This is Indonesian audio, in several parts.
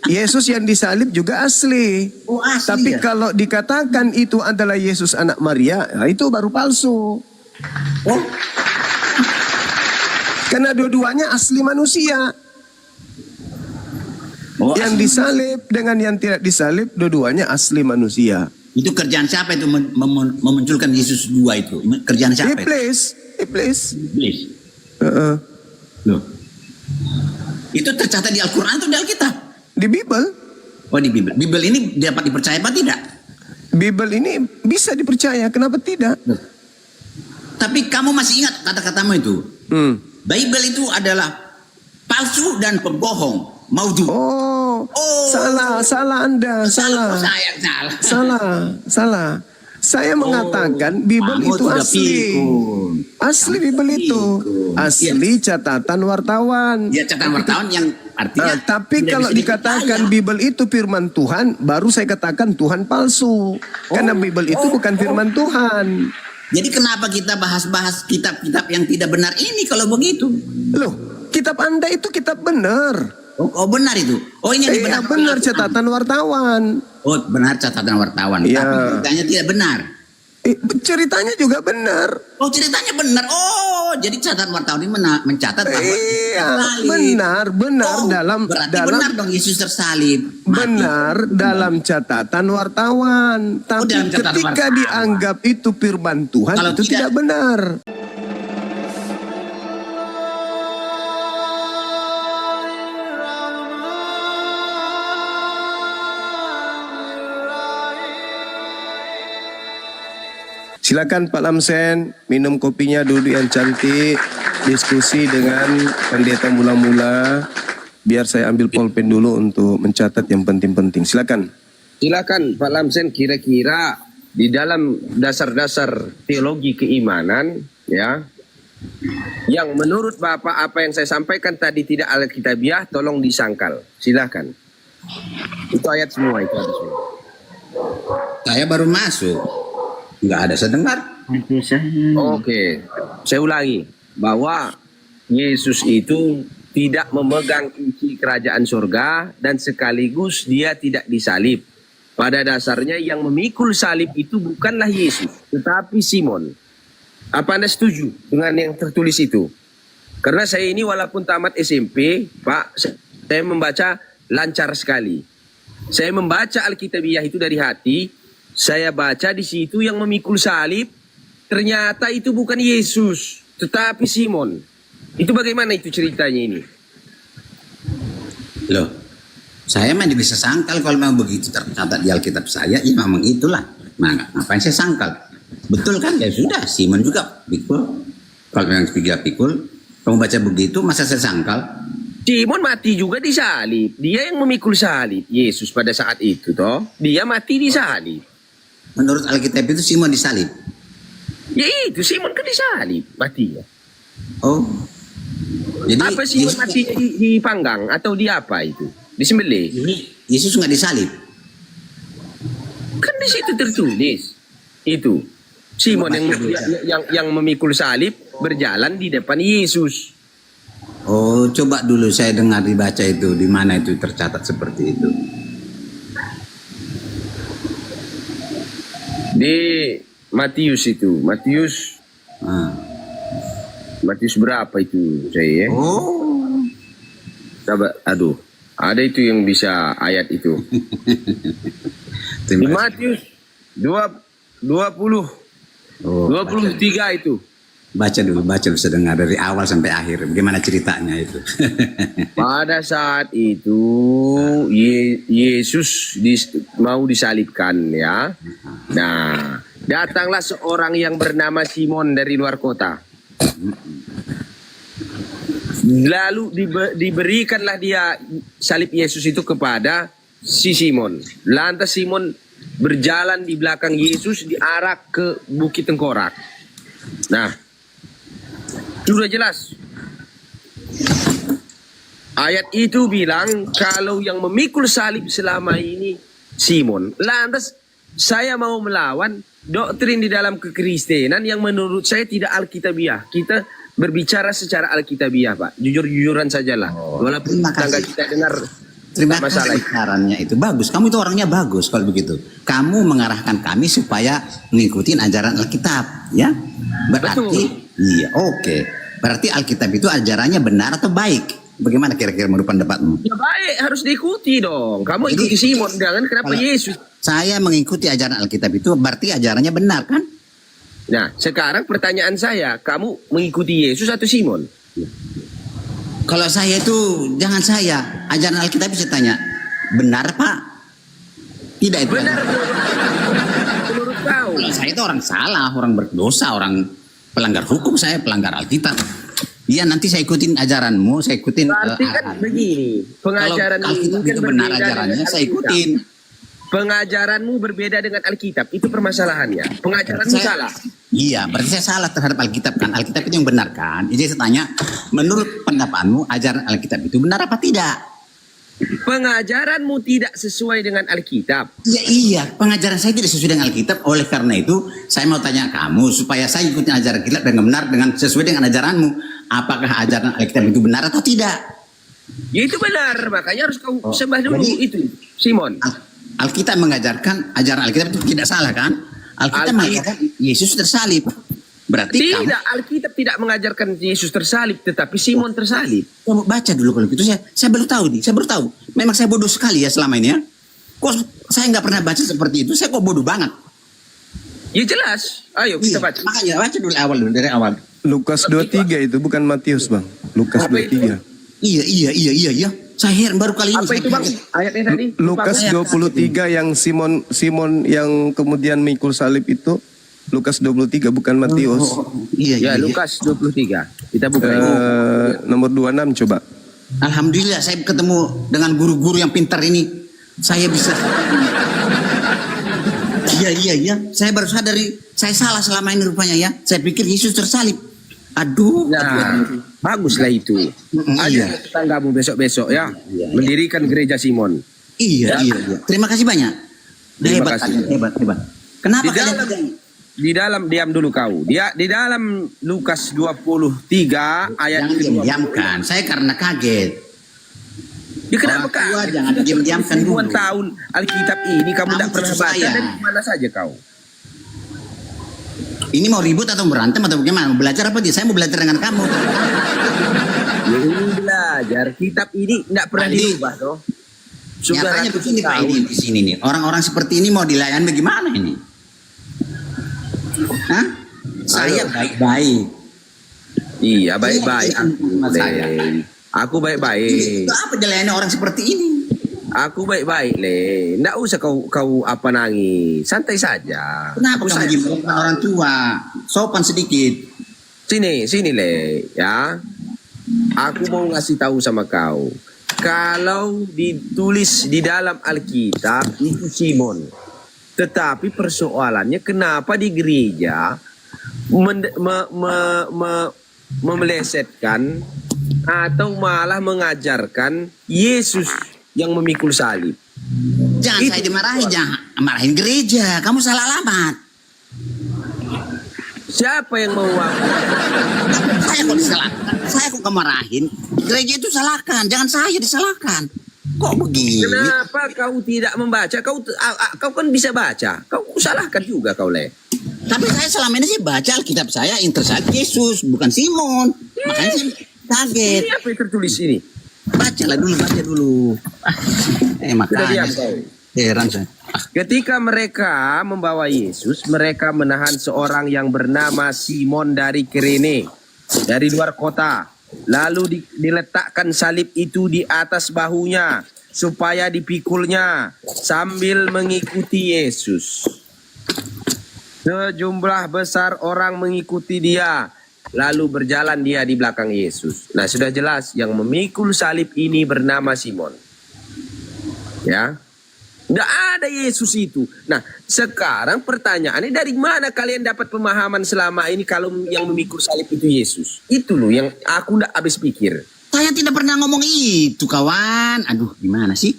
Yesus yang disalib juga asli. Oh, asli. Tapi Ya? kalau dikatakan itu adalah Yesus anak Maria, nah itu baru palsu. Oh, Karena dua-duanya asli manusia. Yang asli. disalib dengan yang tidak disalib, dua-duanya asli manusia. Itu kerjaan siapa itu memunculkan Yesus dua itu? Kerjaan siapa itu? Iblis. Iblis. Loh. Itu tercatat di Al-Quran atau di Alkitab? Di Bible. Oh, di Bible. Bible ini dapat dipercaya apa tidak? Bible ini bisa dipercaya, kenapa tidak? Loh. Tapi kamu masih ingat kata-katamu itu? Bible itu adalah palsu dan pembohong. Maudhu. Oh, salah Anda, salah. Saya salah. Salah. Saya mengatakan Bible kamu itu sudah asli. pikun. Asli Bible itu. Asli catatan wartawan. Ya, catatan wartawan yang artinya. Tapi tidak kalau bisa dikatakan dipercaya. Bible itu firman Tuhan, baru saya katakan Tuhan palsu. Karena Bible itu bukan firman Tuhan. Jadi kenapa kita bahas-bahas kitab-kitab yang tidak benar ini kalau begitu? Loh, kitab Anda itu kitab benar. Oh, benar itu. Oh, ini yang Iya dibenarkan benar oleh catatan wartawan. Oh, benar catatan wartawan. Iya. Tapi ceritanya tidak benar. Ceritanya juga benar. Oh, ceritanya benar. Oh, jadi catatan wartawan ini mencatat bahwa Iya, tersalib. benar Oh, dalam berarti benar dong Yesus tersalib. Mati. benar dalam catatan wartawan. Tapi dalam catatan ketika wartawan. dianggap itu firman Tuhan, Kalau itu tidak benar. Silakan Pak Lamsen, minum kopinya dulu yang cantik, diskusi dengan pendeta mula-mula, biar saya ambil pulpen dulu untuk mencatat yang penting-penting. Silakan. Silakan Pak Lamsen, kira-kira di dalam dasar-dasar teologi keimanan, ya, yang menurut Bapak apa yang saya sampaikan tadi tidak alkitabiah, tolong disangkal. Silakan. Itu ayat semua, itu ada semua. Saya baru masuk. Nggak ada saya dengar. Oke, saya ulangi bahwa Yesus itu tidak memegang kunci kerajaan surga dan sekaligus dia tidak disalib. Pada dasarnya yang memikul salib itu bukanlah Yesus, tetapi Simon. Apa Anda setuju dengan yang tertulis itu? Karena saya ini walaupun tamat SMP, Pak, saya membaca lancar sekali. Saya membaca Alkitabiah itu dari hati. Saya baca di situ yang memikul salib, ternyata itu bukan Yesus, tetapi Simon. Itu bagaimana itu ceritanya ini? Loh, saya memang bisa sangkal kalau memang begitu tercatat di Alkitab saya, ya memang itulah. Nah, ngapain saya sangkal? Betul kan? Ya sudah, Simon juga pikul. Kalau memang dia pikul, kamu baca begitu, masa saya sangkal? Simon mati juga disalib. Dia yang memikul salib. Yesus pada saat itu toh, dia mati disalib. Menurut Alkitab itu Simon disalib. Ya itu Simon kan disalib matinya. Oh, jadi Apa Simon mati di panggang atau di apa itu? Disembelih. Yesus nggak disalib. Kan di situ tertulis itu Simon yang memikul salib berjalan di depan Yesus. Oh, coba dulu saya dengar dibaca itu di mana itu tercatat seperti itu. Di Matius itu, Matius berapa itu saya ya? Oh, Coba, aduh, ada itu yang bisa ayat itu. Di terima kasih. Matius 23 itu. Baca dulu saya dengar dari awal sampai akhir. Bagaimana ceritanya itu? Pada saat itu Yesus mau disalibkan ya. Nah, datanglah seorang yang bernama Simon dari luar kota. Lalu diberikanlah dia salib Yesus itu kepada si Simon. Lantas Simon berjalan di belakang Yesus diarah ke Bukit Tengkorak. Nah, sudah jelas. Ayat itu bilang kalau yang memikul salib selama ini Simon. Lantas saya mau melawan doktrin di dalam kekristenan yang menurut saya tidak alkitabiah. Kita berbicara secara alkitabiah, Pak. Jujur-jujuran sajalah. Walaupun terima kasih. kita dengar Terima masalah kasih sarannya itu bagus. Kamu itu orangnya bagus kalau begitu. Kamu mengarahkan kami supaya mengikuti ajaran Alkitab, ya. Berarti, iya, oke. Berarti Alkitab itu ajarannya benar atau baik? Bagaimana kira-kira menurut pendapatmu? Ya baik, harus diikuti dong. Kamu Jadi, ikuti Simon, jangan kenapa kalau- Yesus? Saya mengikuti ajaran Alkitab itu berarti ajarannya benar kan? Nah, sekarang pertanyaan saya, kamu mengikuti Yesus atau Simon? Kalau saya itu jangan saya, ajaran Alkitab bisa tanya, benar Pak? Tidak itu. Benar menurut kau. Kalau saya itu orang salah, orang berdosa, orang pelanggar hukum, saya pelanggar Alkitab. Iya nanti saya ikutin ajaranmu, saya ikutin. Berarti kan begini, pengajaran kalau Alkitab ini kan itu benar berbeda ajarannya, dengan saya Alkitab. ikutin. Pengajaranmu berbeda dengan Alkitab, itu permasalahannya. Pengajaranmu salah. Iya, berarti saya salah terhadap Alkitab kan. Alkitab itu yang benar kan. Jadi saya tanya, menurut pendapatmu ajaran Alkitab itu benar apa tidak? Pengajaranmu tidak sesuai dengan Alkitab. Ya iya, pengajaran saya tidak sesuai dengan Alkitab. Oleh karena itu, saya mau tanya kamu supaya saya ikutin ajaran Alkitab dengan benar dengan sesuai dengan ajaranmu. Apakah ajaran Alkitab itu benar atau tidak? Ya itu benar, makanya harus kau sembah dulu jadi- itu, Simon. Alkitab mengajarkan ajaran Alkitab itu tidak salah kan? Alkitab mengajarkan Yesus tersalib. Berarti kamu Tidak, Alkitab tidak mengajarkan Yesus tersalib, tetapi Simon tersalib. kamu baca dulu kalau gitu. Saya baru tahu nih, saya baru tahu. Memang saya bodoh sekali ya selama ini ya. Kok saya nggak pernah baca seperti itu? Saya kok bodoh banget. Ya jelas. Ayo kita Iya, baca. makanya baca dulu dari awal. Lukas 23 itu bukan Matius, Bang. Lukas Apa itu? 23. Iya. Saya heran baru kali ini. Apa saya itu bang? kaget. Ayatnya tadi? Lukas Lupa, 23 yang Simon yang kemudian mikul salib itu Lukas 23 bukan Matius. Iya. Ya, Lukas 23. Kita buka ini. Nomor 26 coba. Alhamdulillah saya ketemu dengan guru-guru yang pintar ini. Saya bisa. Iya. Saya baru sadari saya salah selama ini rupanya ya. Saya pikir Yesus tersalib. Aduh. Nah, baguslah itu. Iya. Ayo tetanggamu besok-besok ya. Iya. Mendirikan gereja Simon. Iya. Terima kasih banyak. Terima Hebat, kasih. hebat. Kenapa Di dalam- Di dalam diam dulu kau. Di dalam Lukas 23 ayat Jangan ke-20. diam-diamkan. Saya karena kaget. Ya kenapa Orang tua kau? jangan diam-diamkan dulu. Ribuan tahun Alkitab ini kamu Kamu tidak pernah cucu baca saya. dan mana saja kau? Ini mau ribut atau berantem atau bagaimana? Mau belajar apa dia? Saya mau belajar dengan kamu. Ya, ini belajar kitab ini tidak pernah Andi, diubah toh. Sudah Nyatanya ratusan begini Pak tahun. ini di sini nih. Orang-orang seperti ini mau dilayani bagaimana ini? Hah? Saya baik-baik. Iya baik-baik. Iya, sama saya. Aku baik-baik. Itu apa dilayani orang seperti ini? Aku baik-baik le. Nggak usah kau apa nangis. Santai saja. Kenapa Aku kamu gimana orang tua? Sopan sedikit. Sini le, ya. Aku mau ngasih tahu sama kau. Kalau ditulis di dalam Alkitab itu Simon. Tetapi persoalannya kenapa di gereja memelesetkan atau malah mengajarkan Yesus yang memikul salib. Jangan Itu saya dimarahi, jangan marahin gereja. Kamu salah alamat. Siapa yang mau Saya kok disalahkan? Saya kok kemarahin? Gereja itu salahkan, jangan saya disalahkan. Kok begini? Kenapa kau tidak membaca? Kau kan bisa baca. Kau salahkan juga kau le. Tapi saya selama ini sih baca Alkitab saya intersat Yesus, bukan Simon. Makanya saya kaget. Ini apa yang tertulis ini? Baca dulu. Sudah Makanya diam kau. heran saya. Ketika mereka membawa Yesus, mereka menahan seorang yang bernama Simon dari Kirene, dari luar kota. Lalu diletakkan salib itu di atas bahunya, supaya dipikulnya sambil mengikuti Yesus. Sejumlah besar orang mengikuti dia, lalu berjalan dia di belakang Yesus. Nah sudah jelas, yang memikul salib ini bernama Simon. Ya. Tidak ada Yesus itu. Nah, sekarang pertanyaannya dari mana kalian dapat pemahaman selama ini kalau yang memikul salib itu Yesus? Itu loh yang aku tidak habis pikir. Saya tidak pernah ngomong itu, kawan. Aduh, gimana sih?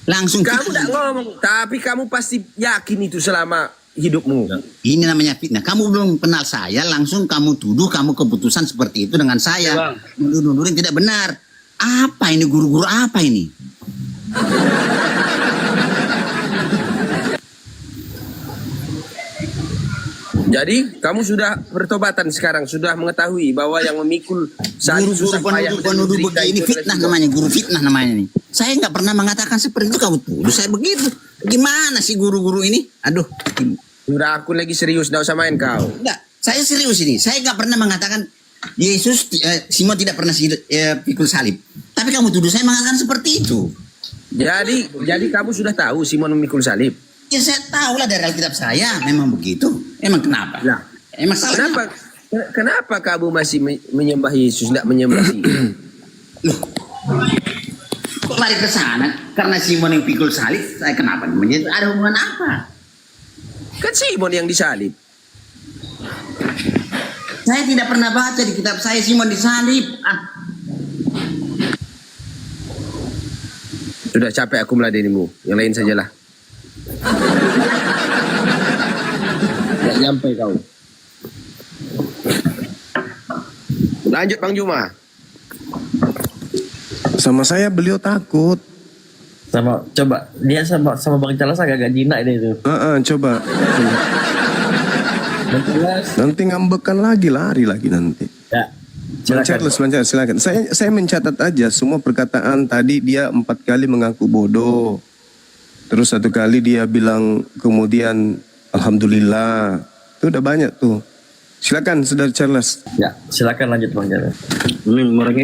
Langsung Kamu tidak ngomong, tapi kamu pasti yakin itu selama hidupmu. Ini namanya fitnah. Kamu belum kenal saya, langsung kamu tuduh kamu keputusan seperti itu dengan saya. Nuduh-nuduh yang tidak benar. Apa ini guru-guru apa ini? Jadi kamu sudah bertobatan sekarang, sudah mengetahui bahwa yang memikul salib Guru-guru susah payah dan penuduh menderita ini itu fitnah adalah namanya, guru fitnah namanya nih. Saya nggak pernah mengatakan seperti itu, kamu tuduh saya begitu. Gimana sih guru-guru ini? Aduh, Sudah aku lagi serius, tidak usah main kau. enggak, saya serius ini. Saya nggak pernah mengatakan Yesus, Simon tidak pernah pikul salib. Tapi kamu tuduh saya mengatakan seperti itu. Jadi kamu sudah tahu Simon memikul salib. Ya saya tahu lah dari Alkitab saya, memang begitu. Emang kenapa? Nah, Emang salahnya Kenapa kamu masih menyembah Yesus, tidak menyembah Simon? Loh, kok lari ke sana? Karena Simon yang pikul salib, saya kenapa? Ada hubungan apa? Kan Simon yang disalib. Saya tidak pernah baca di kitab saya Simon disalib. Sudah capek aku meladenimu. Yang lain sajalah. Tidak nyampe kau. Lanjut Bang Juma. Sama saya beliau takut. Coba dia sama Bang Charles agak jinak dia itu. Coba. Bang Charles. Nanti ngambekan lagi, lari lagi nanti. Ya. Bang Charles, silakan. Saya mencatat aja semua perkataan tadi. Dia 4 kali mengaku bodoh. Terus 1 kali dia bilang kemudian alhamdulillah. Itu udah banyak tuh. Silakan Saudara Charles. Ya, silakan lanjut Bang Charles. Ini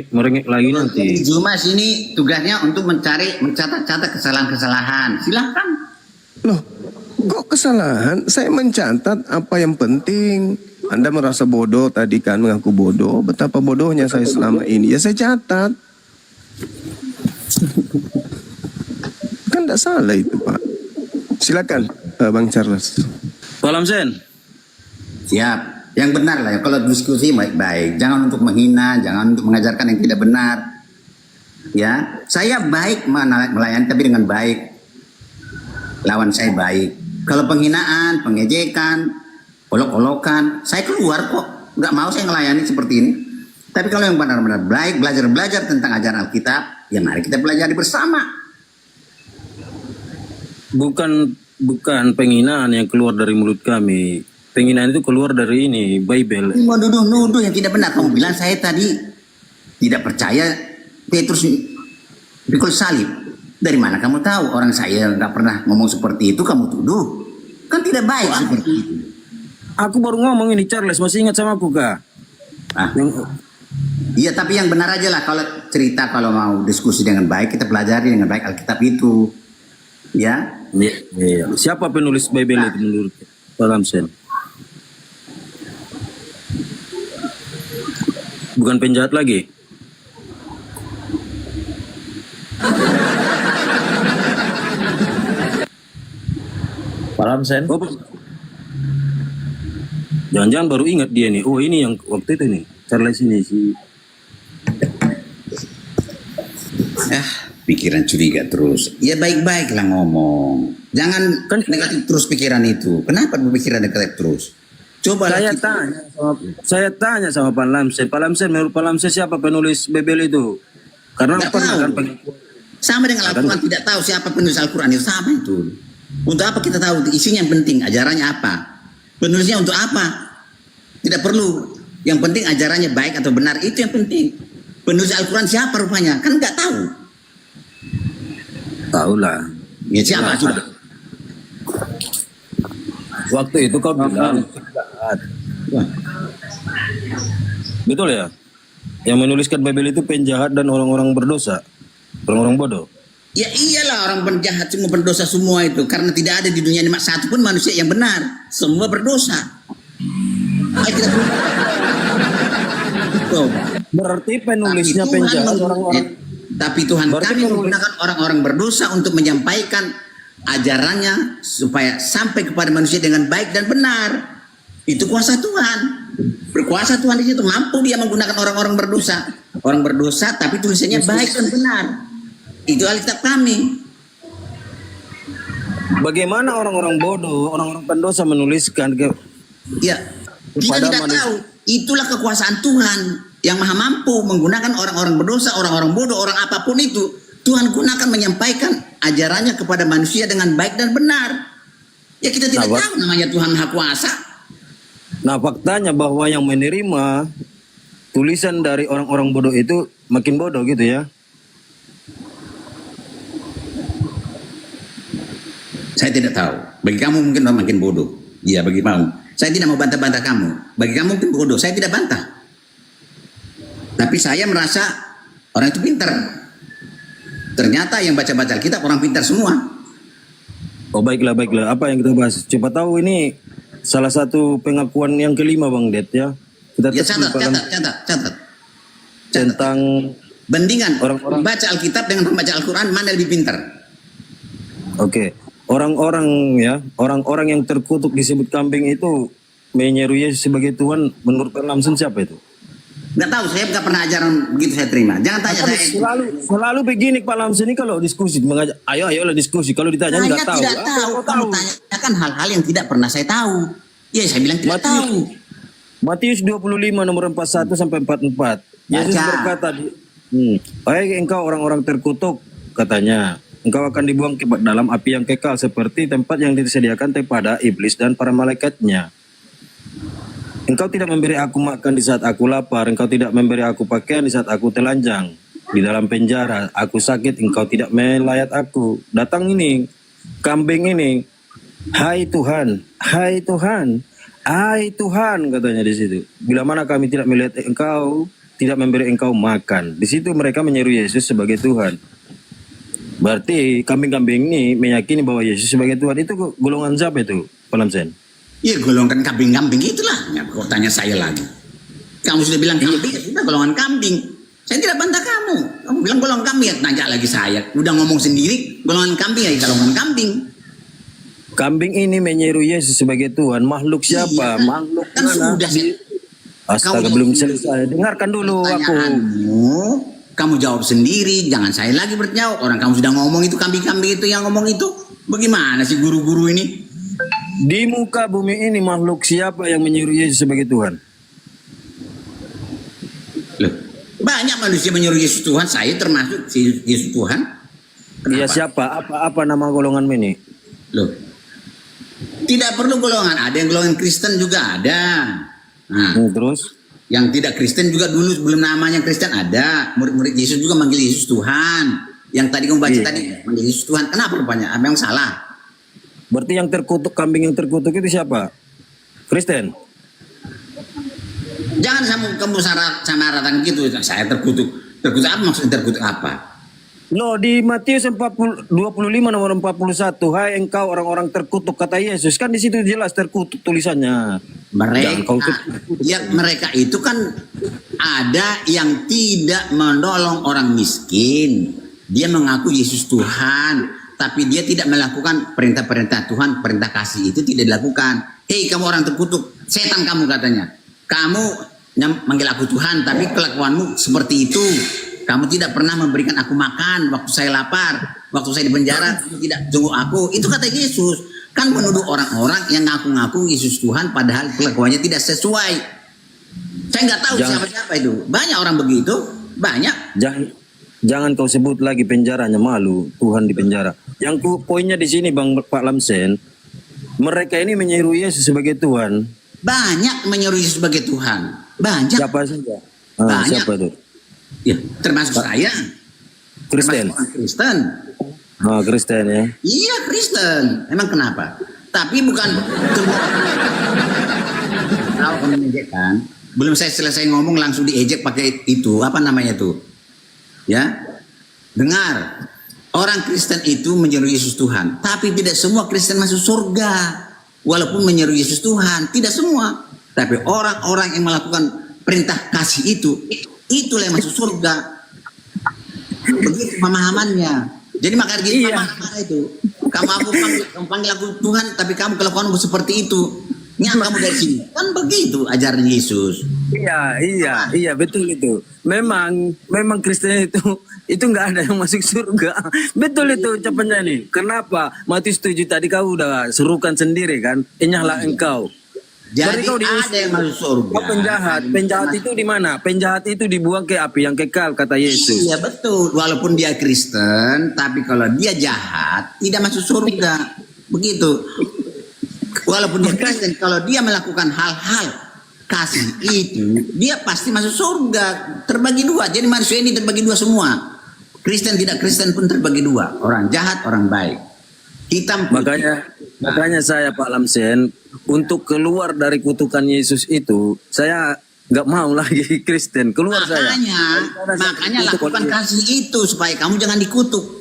merengek lagi nanti. Jumas ini tugasnya untuk mencatat kesalahan-kesalahan. Silakan. Loh, kok kesalahan? Saya mencatat apa yang penting. Anda merasa bodoh tadi kan, mengaku bodoh. Betapa bodohnya saya selama ini. Ya saya catat. Kan tidak salah itu Pak. Silakan Bang Charles. Pak Lamsen. Siap. Yang benar lah ya. Kalau diskusi baik-baik. Jangan untuk menghina, jangan untuk mengajarkan yang tidak benar. Ya, saya baik melayani tapi dengan baik. Lawan saya baik. Kalau penghinaan, pengejekan, olok-olokan, saya keluar kok. Nggak mau saya melayani seperti ini. Tapi kalau yang benar-benar baik, belajar tentang ajaran Alkitab, ya mari kita pelajari bersama. Bukan penghinaan yang keluar dari mulut kami. Penghinaan itu keluar dari ini, Bible. Ini mau nuduh yang tidak benar. Kamu bilang saya tadi tidak percaya Petrus pikul salib. Dari mana kamu tahu? Orang saya nggak pernah ngomong seperti itu, kamu tuduh. Kan tidak baik seperti itu. Aku baru ngomong ini Charles, masih ingat sama aku kah? Iya, tapi yang benar aja lah. Kalau cerita, kalau mau diskusi dengan baik, kita pelajari dengan baik Alkitab itu. Ya. Iya. Siapa penulis Bible itu menurut Pak Lamsen? Bukan penjahat lagi? Pak Lamsen? Oh, jangan-jangan baru ingat dia nih. Oh, ini yang waktu itu nih. Charles ini si. Pikiran curiga terus. Ya baik-baik lah ngomong. Jangan kan negatif terus pikiran itu. Kenapa berpikiran negatif terus? Coba Saya tanya sama Pak Lamsen. Pak Lamsen, menurut Pak Lamsen siapa penulis Bible itu? Karena Nggak pernah tahu. kan Sama dengan Al-Quran, tidak tahu siapa penulis Al-Quran itu, sama itu. Untuk apa kita tahu isinya, yang penting ajarannya apa? Penulisnya untuk apa? Tidak perlu. Yang penting ajarannya baik atau benar, itu yang penting. Penulis Al-Quran siapa rupanya? Kan nggak tahu. tahu lah. Ya siapa coba? Waktu itu kau bilang betul ya? Yang menuliskan Bible itu penjahat dan orang-orang berdosa, orang-orang bodoh. Ya iyalah, orang penjahat semua berdosa semua itu. Karena tidak ada di dunia ini satu pun manusia yang benar. Semua berdosa. Berarti penulisnya penjahat orang-orang. Tapi Tuhan kami menggunakan orang-orang berdosa untuk menyampaikan ajarannya supaya sampai kepada manusia dengan baik dan benar. Itu kuasa Tuhan. Berkuasa Tuhan di situ, mampu dia menggunakan orang-orang berdosa. Orang berdosa tapi tulisannya baik dan benar. Itu Alkitab kami. Bagaimana orang-orang bodoh, orang-orang pendosa menuliskan Ya, kita tidak tahu. Itulah kekuasaan Tuhan yang maha mampu menggunakan orang-orang berdosa, orang-orang bodoh, orang apapun itu. Tuhan gunakan menyampaikan ajarannya kepada manusia dengan baik dan benar. Ya kita tidak Nah, tahu namanya Tuhan Maha Kuasa. Nah, faktanya bahwa yang menerima tulisan dari orang-orang bodoh itu makin bodoh gitu ya. Saya tidak tahu. Bagi kamu mungkin makin bodoh. Iya, bagi kamu. Saya tidak mau bantah-bantah kamu. Bagi kamu mungkin bodoh. Saya tidak bantah. Tapi saya merasa orang itu pintar. Ternyata yang baca-baca Alkitab orang pintar semua. Oh baiklah, baiklah. Apa yang kita bahas? Coba tahu ini salah satu pengakuan yang kelima Bang Det ya. Kita Ya tes di catat. tentang Bandingan Orang-orang- baca Alkitab dengan membaca Al-Quran, mana lebih pintar? Oke. Orang-orang yang terkutuk disebut kambing itu menyeru Yesus sebagai Tuhan menurut Pak Lamson siapa itu? Nggak tahu, saya nggak pernah ajaran begitu saya terima. Jangan tanya Kan saya. selalu begini Pak Lamson ini kalau diskusi mengajak ayolah diskusi, kalau ditanya Saya nggak tahu. tidak Apa tahu. yang kau Kamu tanyakan hal-hal yang tidak pernah saya tahu. Ya saya bilang tidak tahu. Matius 25 nomor 41 sampai 44. Yesus Baca. berkata, "Hai engkau orang-orang terkutuk," katanya, "engkau akan dibuang ke dalam api yang kekal seperti tempat yang disediakan kepada iblis dan para malaikatnya. Engkau tidak memberi aku makan di saat aku lapar, engkau tidak memberi aku pakaian di saat aku telanjang. Di dalam penjara aku sakit, engkau tidak melayat aku. Datang ini, kambing ini, hai Tuhan, hai Tuhan, hai Tuhan," katanya di situ. "Bila mana kami tidak melihat engkau, tidak memberi engkau makan." Di situ mereka menyeru Yesus sebagai Tuhan. Berarti kambing-kambing ini meyakini bahwa Yesus sebagai Tuhan. Itu golongan siapa itu, Pak Lamsen? Ya golongan kambing-kambing itulah. Ya, kok tanya saya lagi. Kamu sudah bilang kambing, ya sudah golongan kambing. Saya tidak bantah kamu. Kamu bilang golongan kambing, ya tanya lagi saya. Udah ngomong sendiri, golongan kambing ya golongan kambing. Kambing ini menyeru Yesus sebagai Tuhan. Makhluk siapa? Iya. Makhluk Kan mana? sudah sih. Astaga, Kau belum jawab selesai. Dengarkan dulu aku. Pertanyaanmu, kamu jawab sendiri. Jangan saya lagi berjawab. Orang kamu sudah ngomong itu, kambing-kambing itu yang ngomong itu. Bagaimana sih guru-guru ini? Di muka bumi ini makhluk siapa yang menyeru Yesus sebagai Tuhan? Loh, banyak manusia menyuruh Yesus Tuhan. Saya termasuk si Yesus Tuhan. Iya Kenapa? siapa? Apa nama golongan ini? Loh, tidak perlu golongan. Ada yang golongan Kristen juga ada. Nah, Terus? yang tidak Kristen juga dulu sebelum namanya Kristen ada. Murid-murid Yesus juga manggil Yesus Tuhan. Yang tadi kamu baca Iya. tadi manggil Yesus Tuhan. Kenapa rupanya? Apa yang salah? Berarti yang terkutuk, kambing yang terkutuk itu siapa? Kristen? Jangan kamu sama ratan gitu. Saya terkutuk. Terkutuk apa maksudnya terkutuk apa? Loh, di Matius 25 nomor 41, "Hai engkau orang-orang terkutuk," kata Yesus. Kan di situ jelas terkutuk tulisannya. Jangan kau Mereka itu kan ada yang tidak menolong orang miskin. Dia mengaku Yesus Tuhan, tapi dia tidak melakukan perintah-perintah Tuhan, perintah kasih itu tidak dilakukan. Hei kamu orang terkutuk, setan kamu katanya. Kamu manggil aku Tuhan, tapi kelakuanmu seperti itu. Kamu tidak pernah memberikan aku makan waktu saya lapar, waktu saya di penjara, kamu tidak jenguk aku. Itu kata Yesus. Kan menuduh orang-orang yang ngaku-ngaku Yesus Tuhan padahal kelakuannya tidak sesuai. Saya nggak tahu siapa-siapa itu. Banyak orang begitu, banyak. Jangan kau sebut lagi penjaranya, malu Tuhan di penjara. Poinnya di sini Bang Pak Lamsen, mereka ini menyeru Yesus sebagai Tuhan. Banyak menyuruh Yesus sebagai Tuhan. Banyak. Siapa saja? Banyak. Siapa itu? Ya, termasuk saya. Kristen. Termasuk orang Kristen. Kristen ya. Iya Kristen. Emang kenapa? Tapi bukan. Tahu kamu ejekkan? Belum saya selesai ngomong langsung diejek pakai itu. Apa namanya tuh? Ya, dengar. Orang Kristen itu menyeru Yesus Tuhan. Tapi tidak semua Kristen masuk surga. Walaupun menyeru Yesus Tuhan. Tidak semua. Tapi orang-orang yang melakukan perintah kasih itulah yang masuk surga. Begitu pemahamannya. Jadi makanya gitu marah-marah itu. Kamu panggil aku Tuhan, tapi kamu kelakuanmu seperti itu. Kamu dari sini. Kan begitu ajaran Yesus. Iya, betul itu. Memang Kristen itu nggak ada yang masuk surga. Betul itu ucapannya nih. Kenapa? Matius 7 tadi kau udah serukan sendiri kan. Enyahlah engkau. Jadi Berarti kau ada yang masuk surga. Kau penjahat. Penjahat itu di mana? Penjahat itu dibuang ke api yang kekal, kata Yesus. Iya betul. Walaupun dia Kristen, tapi kalau dia jahat tidak masuk surga. Begitu. Walaupun dia Kristen, kalau dia melakukan hal-hal kasih itu, dia pasti masuk surga. Terbagi dua. Jadi manusia ini terbagi dua semua. Kristen tidak Kristen pun terbagi dua. Orang jahat, orang baik. Hitam putih. Makanya saya Pak Lamsen, untuk keluar dari kutukan Yesus itu, saya nggak mau lagi Kristen. Keluar saya. Makanya lakukan kasih itu supaya kamu jangan dikutuk.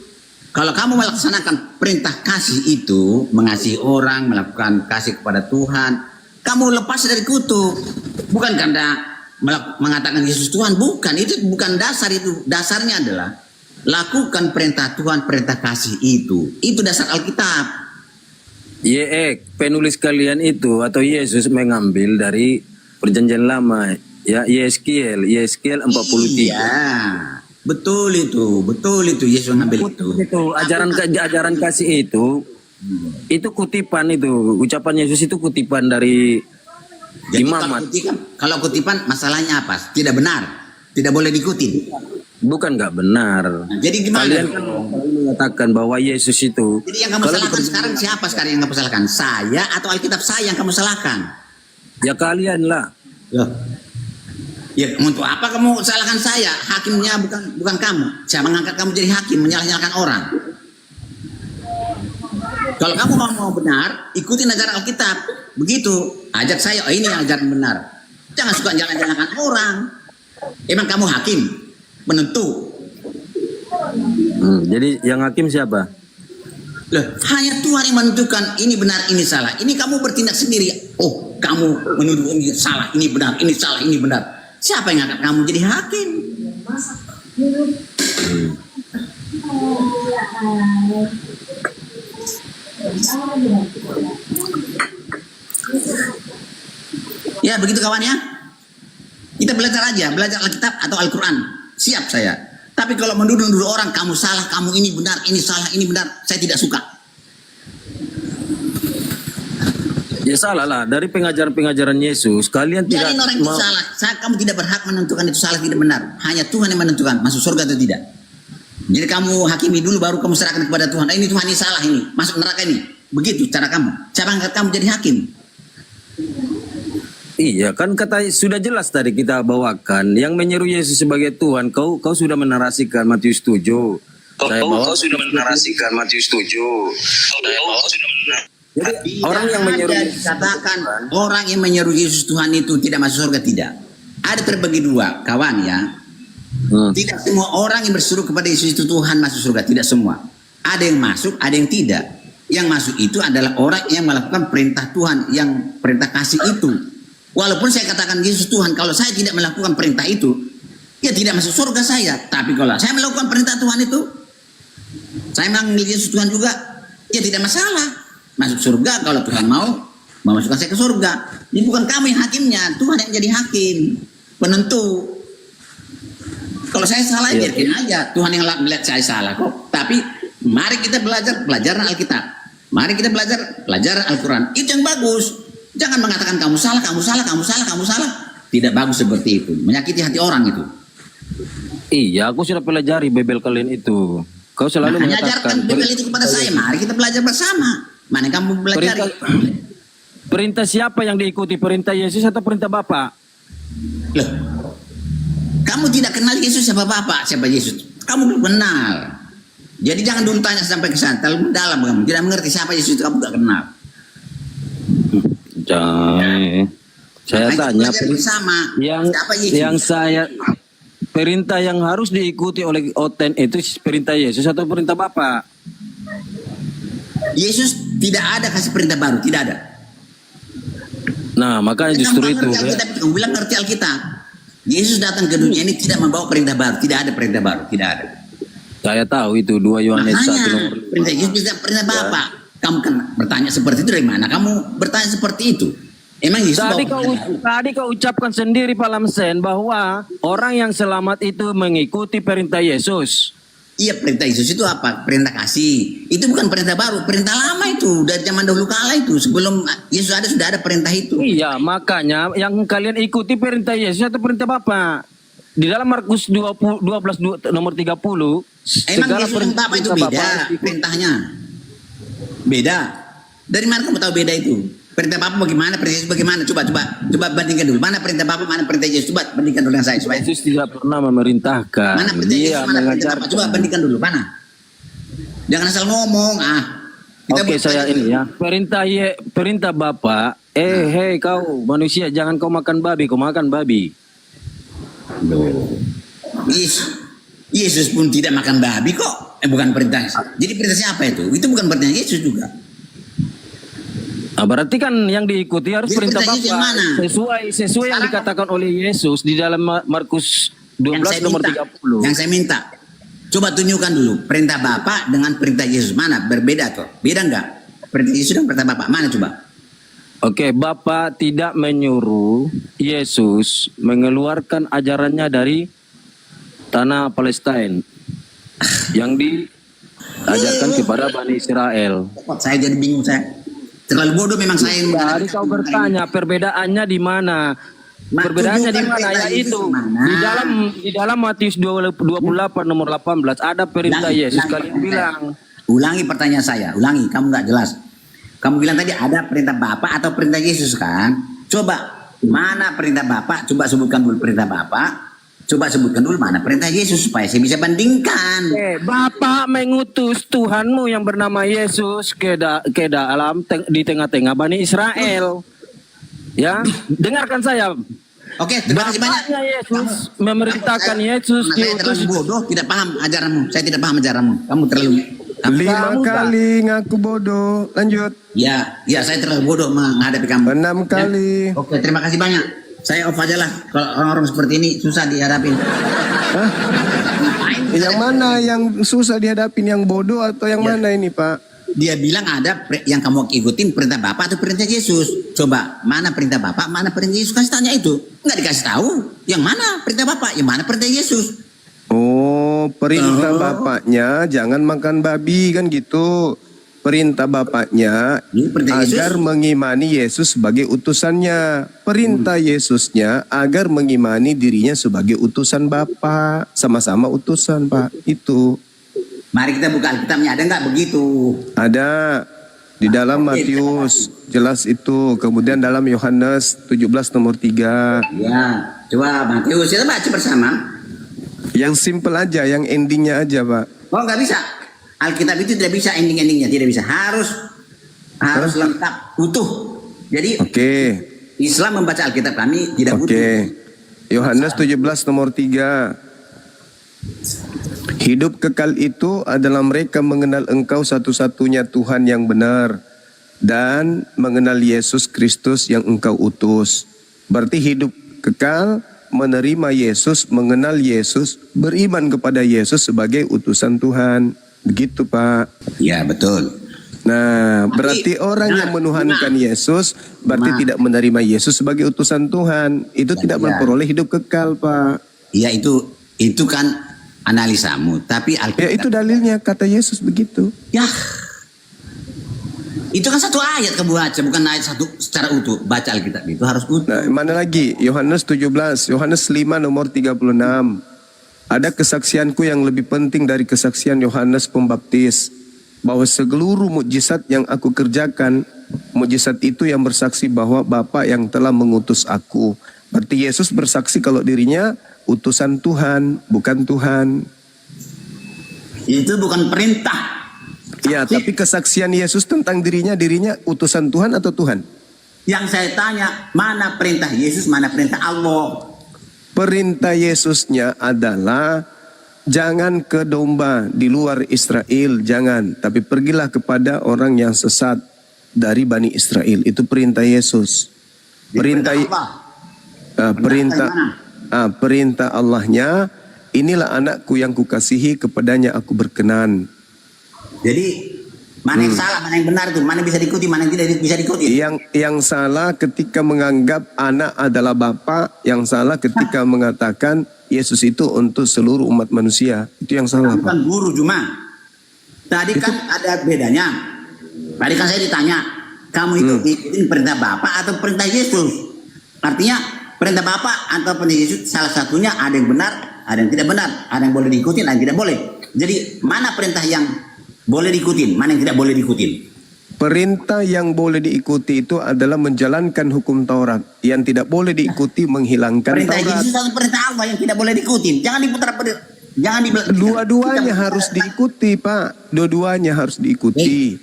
Kalau kamu melaksanakan perintah kasih itu, mengasihi orang, melakukan kasih kepada Tuhan, kamu lepas dari kutuk. Bukan karena mengatakan Yesus Tuhan, bukan. Itu bukan dasar itu. Dasarnya adalah lakukan perintah Tuhan, perintah kasih itu. Itu dasar Alkitab. Penulis kalian itu atau Yesus mengambil dari perjanjian lama, ya Yeskiel 43. Iya, betul itu Yesus mengambil itu. Ajaran kasih itu kutipan itu, ucapan Yesus itu kutipan dari Jadi Imamat. kalau kutipan masalahnya apa? Tidak benar, tidak boleh diikuti. Bukan nggak benar. Jadi gimana? Kalian kan mengatakan bahwa Yesus itu. Jadi yang kamu salahkan sekarang siapa sekarang yang kamu salahkan? Saya atau Alkitab saya yang kamu salahkan? Ya kalian lah. Ya untuk apa kamu salahkan saya? Hakimnya bukan kamu. Saya mengangkat kamu jadi hakim, menyalah-nyalahkan orang. Kalau kamu mau benar, ikuti ajaran Alkitab. Begitu, ajak saya, oh ini yang ajaran benar. Jangan suka jalan-jalankan orang. Emang kamu hakim, menentu. Jadi yang hakim siapa? Loh, hanya Tuhan yang menentukan ini benar, ini salah. Ini kamu bertindak sendiri. Oh, kamu menuduh ini salah, ini benar, ini salah, ini benar. Siapa yang angkat kamu jadi hakim? Ya begitu kawan ya. Kita belajar aja, belajar Alkitab atau Al-Quran. Siap saya. Tapi kalau menuduh-nuduh orang, kamu salah, kamu ini benar, ini salah, ini benar, saya tidak suka. Ya salah lah. Dari pengajaran-pengajaran Yesus, kalian tidak Biarin orang itu salah. Kamu tidak berhak menentukan itu salah tidak benar. Hanya Tuhan yang menentukan masuk surga atau tidak. Jadi kamu hakimi dulu, baru kamu serahkan kepada Tuhan. Ini Tuhan ini salah ini, masuk neraka ini. Begitu cara kamu. Cara angkat kamu jadi hakim. Iya kan sudah jelas tadi kita bawakan yang menyeru Yesus sebagai Tuhan. Kau sudah menarasikan Matius 7. Kau sudah menarasikan Matius 7. Jadi orang yang menyeru katakan orang yang menyeru Yesus Tuhan itu tidak masuk surga, tidak. Ada terbagi dua, kawan ya. Tidak semua orang yang berseru kepada Yesus itu Tuhan masuk surga, tidak semua. Ada yang masuk, ada yang tidak. Yang masuk itu adalah orang yang melakukan perintah Tuhan, yang perintah kasih itu. Walaupun saya katakan Yesus Tuhan, kalau saya tidak melakukan perintah itu, ya tidak masuk surga saya. Tapi kalau saya melakukan perintah Tuhan itu, saya memanggil Yesus Tuhan juga, ya tidak masalah. Masuk surga kalau Tuhan mau memasukkan saya ke surga. Ini bukan kamu yang hakimnya, Tuhan yang jadi hakim, penentu. Kalau saya salah, biarkan aja. Tuhan yang melihat saya salah kok. Tapi mari kita belajar pelajaran Alkitab. Mari kita belajar pelajaran Al-Quran. Itu yang bagus. Jangan mengatakan kamu salah, kamu salah, kamu salah, kamu salah. Tidak bagus seperti itu. Menyakiti hati orang itu. Iya, aku sudah pelajari Bible kalian itu. Kau selalu Ajarkan mengatakan Bible itu kepada saya. Mari kita belajar bersama. Mana kamu belajar? Perintah siapa yang diikuti? Perintah Yesus atau perintah Bapa? Loh, kamu tidak kenal Yesus siapa Bapak, siapa Yesus? Kamu belum kenal. Jadi jangan dulu tanya sampai ke sana. Terlalu dalam kamu. Tidak mengerti siapa Yesus itu, kamu tidak kenal. Saya tanya bersama yang saya perintah yang harus diikuti oleh Oten itu perintah Yesus atau perintah Bapa? Yesus tidak ada kasih perintah baru, tidak ada. Nah, makanya justru itu. Kamu bilang ngerti Alkitab. Yesus datang ke dunia ini tidak membawa perintah baru, tidak ada perintah baru, tidak ada. Saya tahu itu 2 Yohanes 1. Perintah Yesus tidak perintah Bapa. Kamu kan bertanya seperti itu dari mana? Kamu bertanya seperti itu. Emang Yesus tadi kau ucapkan sendiri Pak Lamsen bahwa orang yang selamat itu mengikuti perintah Yesus. Iya, perintah Yesus itu apa? Perintah kasih. Itu bukan perintah baru, perintah lama itu dari zaman dahulu kala itu. Sebelum Yesus ada sudah ada perintah itu. Iya, makanya yang kalian ikuti perintah Yesus atau perintah Bapa. Di dalam Markus 12 nomor 30, Emang Yesus dan Bapa itu beda perintahnya? Beda. Dari mana kamu tahu beda itu? Perintah Bapa bagaimana? Perintah Yesus bagaimana? Coba bandingkan dulu. Mana perintah Bapa, mana perintah Yesus? Coba bandingkan dulu dengan saya supaya. Yesus tidak pernah memerintahkan. Mana perintah Yesus, mana perintah Bapa? Coba bandingkan dulu. Mana? Jangan asal ngomong. Oke, saya ini ya. Perintah Bapa, hei kau manusia, jangan kau makan babi, kau makan babi. Yesus pun tidak makan babi kok. Bukan perintah. Jadi perintahnya apa itu? Itu bukan perintah Yesus juga. Nah, berarti kan yang diikuti harus Jadi perintah perintah Yesus yang Bapa. mana? Sesuai yang dikatakan oleh Yesus di dalam Markus 12 nomor 30. Yang saya minta. Coba tunjukkan dulu perintah Bapa dengan perintah Yesus mana berbeda toh? Beda enggak? Perintah Yesus dan perintah Bapa mana coba? Oke, Bapa tidak menyuruh Yesus mengeluarkan ajarannya dari tanah Palestina yang diajarkan kepada Bani Israel. Saya jadi bingung saya. Terlalu bodoh memang saya. Tadi kau bertanya perbedaannya di mana? Perbedaannya di mana? Yaitu di dalam Matius 28 nomor 18 ada perintah Yesus. Kalian bilang. Ulangi pertanyaan saya. Ulangi. Kamu nggak jelas. Kamu bilang tadi ada perintah Bapa atau perintah Yesus kan? Coba mana perintah Bapa? Coba sebutkan dulu perintah Bapa. Coba sebutkan dulu mana perintah Yesus supaya saya bisa bandingkan. Bapa mengutus Tuhanmu yang bernama Yesus ke dalam di tengah-tengah Bani Israel. Ya, dengarkan saya. Oke, terima kasih banyak. Bapaknya Yesus memerintahkan Yesus Saya terlalu diutus. bodoh, tidak paham ajaranmu. Saya tidak paham ajaranmu. Kamu terlalu 5 kali ngaku bodoh. Lanjut. Ya, saya terlalu bodoh menghadapi kamu. 6 kali. Oke, terima kasih banyak. Saya off aja lah. Kalau orang-orang seperti ini susah dihadapin. Hah? Yang mana yang susah dihadapin, yang bodoh atau yang mana ini, Pak? Dia bilang ada yang kamu ikutin perintah Bapak atau perintah Yesus. Coba mana perintah Bapak, mana perintah Yesus? Kasih tanya itu. Nggak dikasih tahu. Yang mana perintah Bapak, yang mana perintah Yesus? Oh, perintah bapaknya jangan makan babi kan gitu. Perintah bapaknya Ini perintah Yesus. agar mengimani Yesus sebagai utusannya. Perintah Yesusnya agar mengimani dirinya sebagai utusan Bapa. Sama-sama utusan, Pak. Itu. Mari kita buka Alkitabnya. Ada nggak begitu? Ada di dalam Matius, jelas itu. Kemudian dalam Yohanes 17 nomor 3. Ya, coba Matius kita baca bersama. Yang simple aja, yang endingnya aja, Pak. Oh, nggak bisa. Alkitab itu tidak bisa ending-endingnya, tidak bisa. Harus lengkap, utuh. Jadi Islam membaca Alkitab kami tidak utuh. Yohanes 17 nomor 3. Hidup kekal itu adalah mereka mengenal Engkau satu-satunya Tuhan yang benar dan mengenal Yesus Kristus yang Engkau utus. Berarti hidup kekal menerima Yesus, mengenal Yesus, beriman kepada Yesus sebagai utusan Tuhan. Begitu, Pak. Ya, betul. Nah, berarti orang yang menuhankan Yesus berarti tidak menerima Yesus sebagai utusan Tuhan. Itu tidak memperoleh hidup kekal, Pak. Iya, itu kan analisamu, tapi Alkitab. Ya, itu dalilnya, kata Yesus begitu. Ya. Itu kan satu ayat kamu baca, bukan ayat satu secara utuh. Baca Alkitab itu harus utuh. Nah, mana lagi? Yohanes 17, Yohanes 5 nomor 36. Ada kesaksianku yang lebih penting dari kesaksian Yohanes Pembaptis, bahwa seluruh mukjizat yang aku kerjakan, mukjizat itu yang bersaksi bahwa Bapa yang telah mengutus aku. Berarti Yesus bersaksi kalau dirinya utusan Tuhan, bukan Tuhan. Itu bukan perintah. Ya, tapi kesaksian Yesus tentang dirinya utusan Tuhan atau Tuhan? Yang saya tanya, mana perintah Yesus, mana perintah Allah? Perintah Yesusnya adalah jangan ke domba di luar Israel, jangan. Tapi pergilah kepada orang yang sesat dari Bani Israel. Itu perintah Yesus. Perintah perintah Allahnya, inilah anakku yang kukasihi, kepadanya aku berkenan. Jadi Mana yang salah, mana yang benar itu, mana yang bisa diikuti, mana yang tidak bisa diikuti. Yang salah ketika menganggap anak adalah Bapa, yang salah ketika mengatakan Yesus itu untuk seluruh umat manusia. Itu yang salah, Pak. Bukan guru cuma. Tadi kan ada bedanya. Tadi kan saya ditanya, kamu itu ikutin perintah Bapa atau perintah Yesus? Artinya perintah Bapa atau perintah Yesus salah satunya ada yang benar, ada yang tidak benar, ada yang boleh diikuti, ada yang tidak boleh. Jadi mana perintah yang boleh diikutin, mana yang tidak boleh diikutin? Perintah yang boleh diikuti itu adalah menjalankan hukum Taurat. Yang tidak boleh diikuti menghilangkan Perintah Taurat. Yesus atau perintah Allah yang tidak boleh diikuti. Jangan diputar, jangan di Dua-duanya harus diikuti, Pak. Dua-duanya harus diikuti.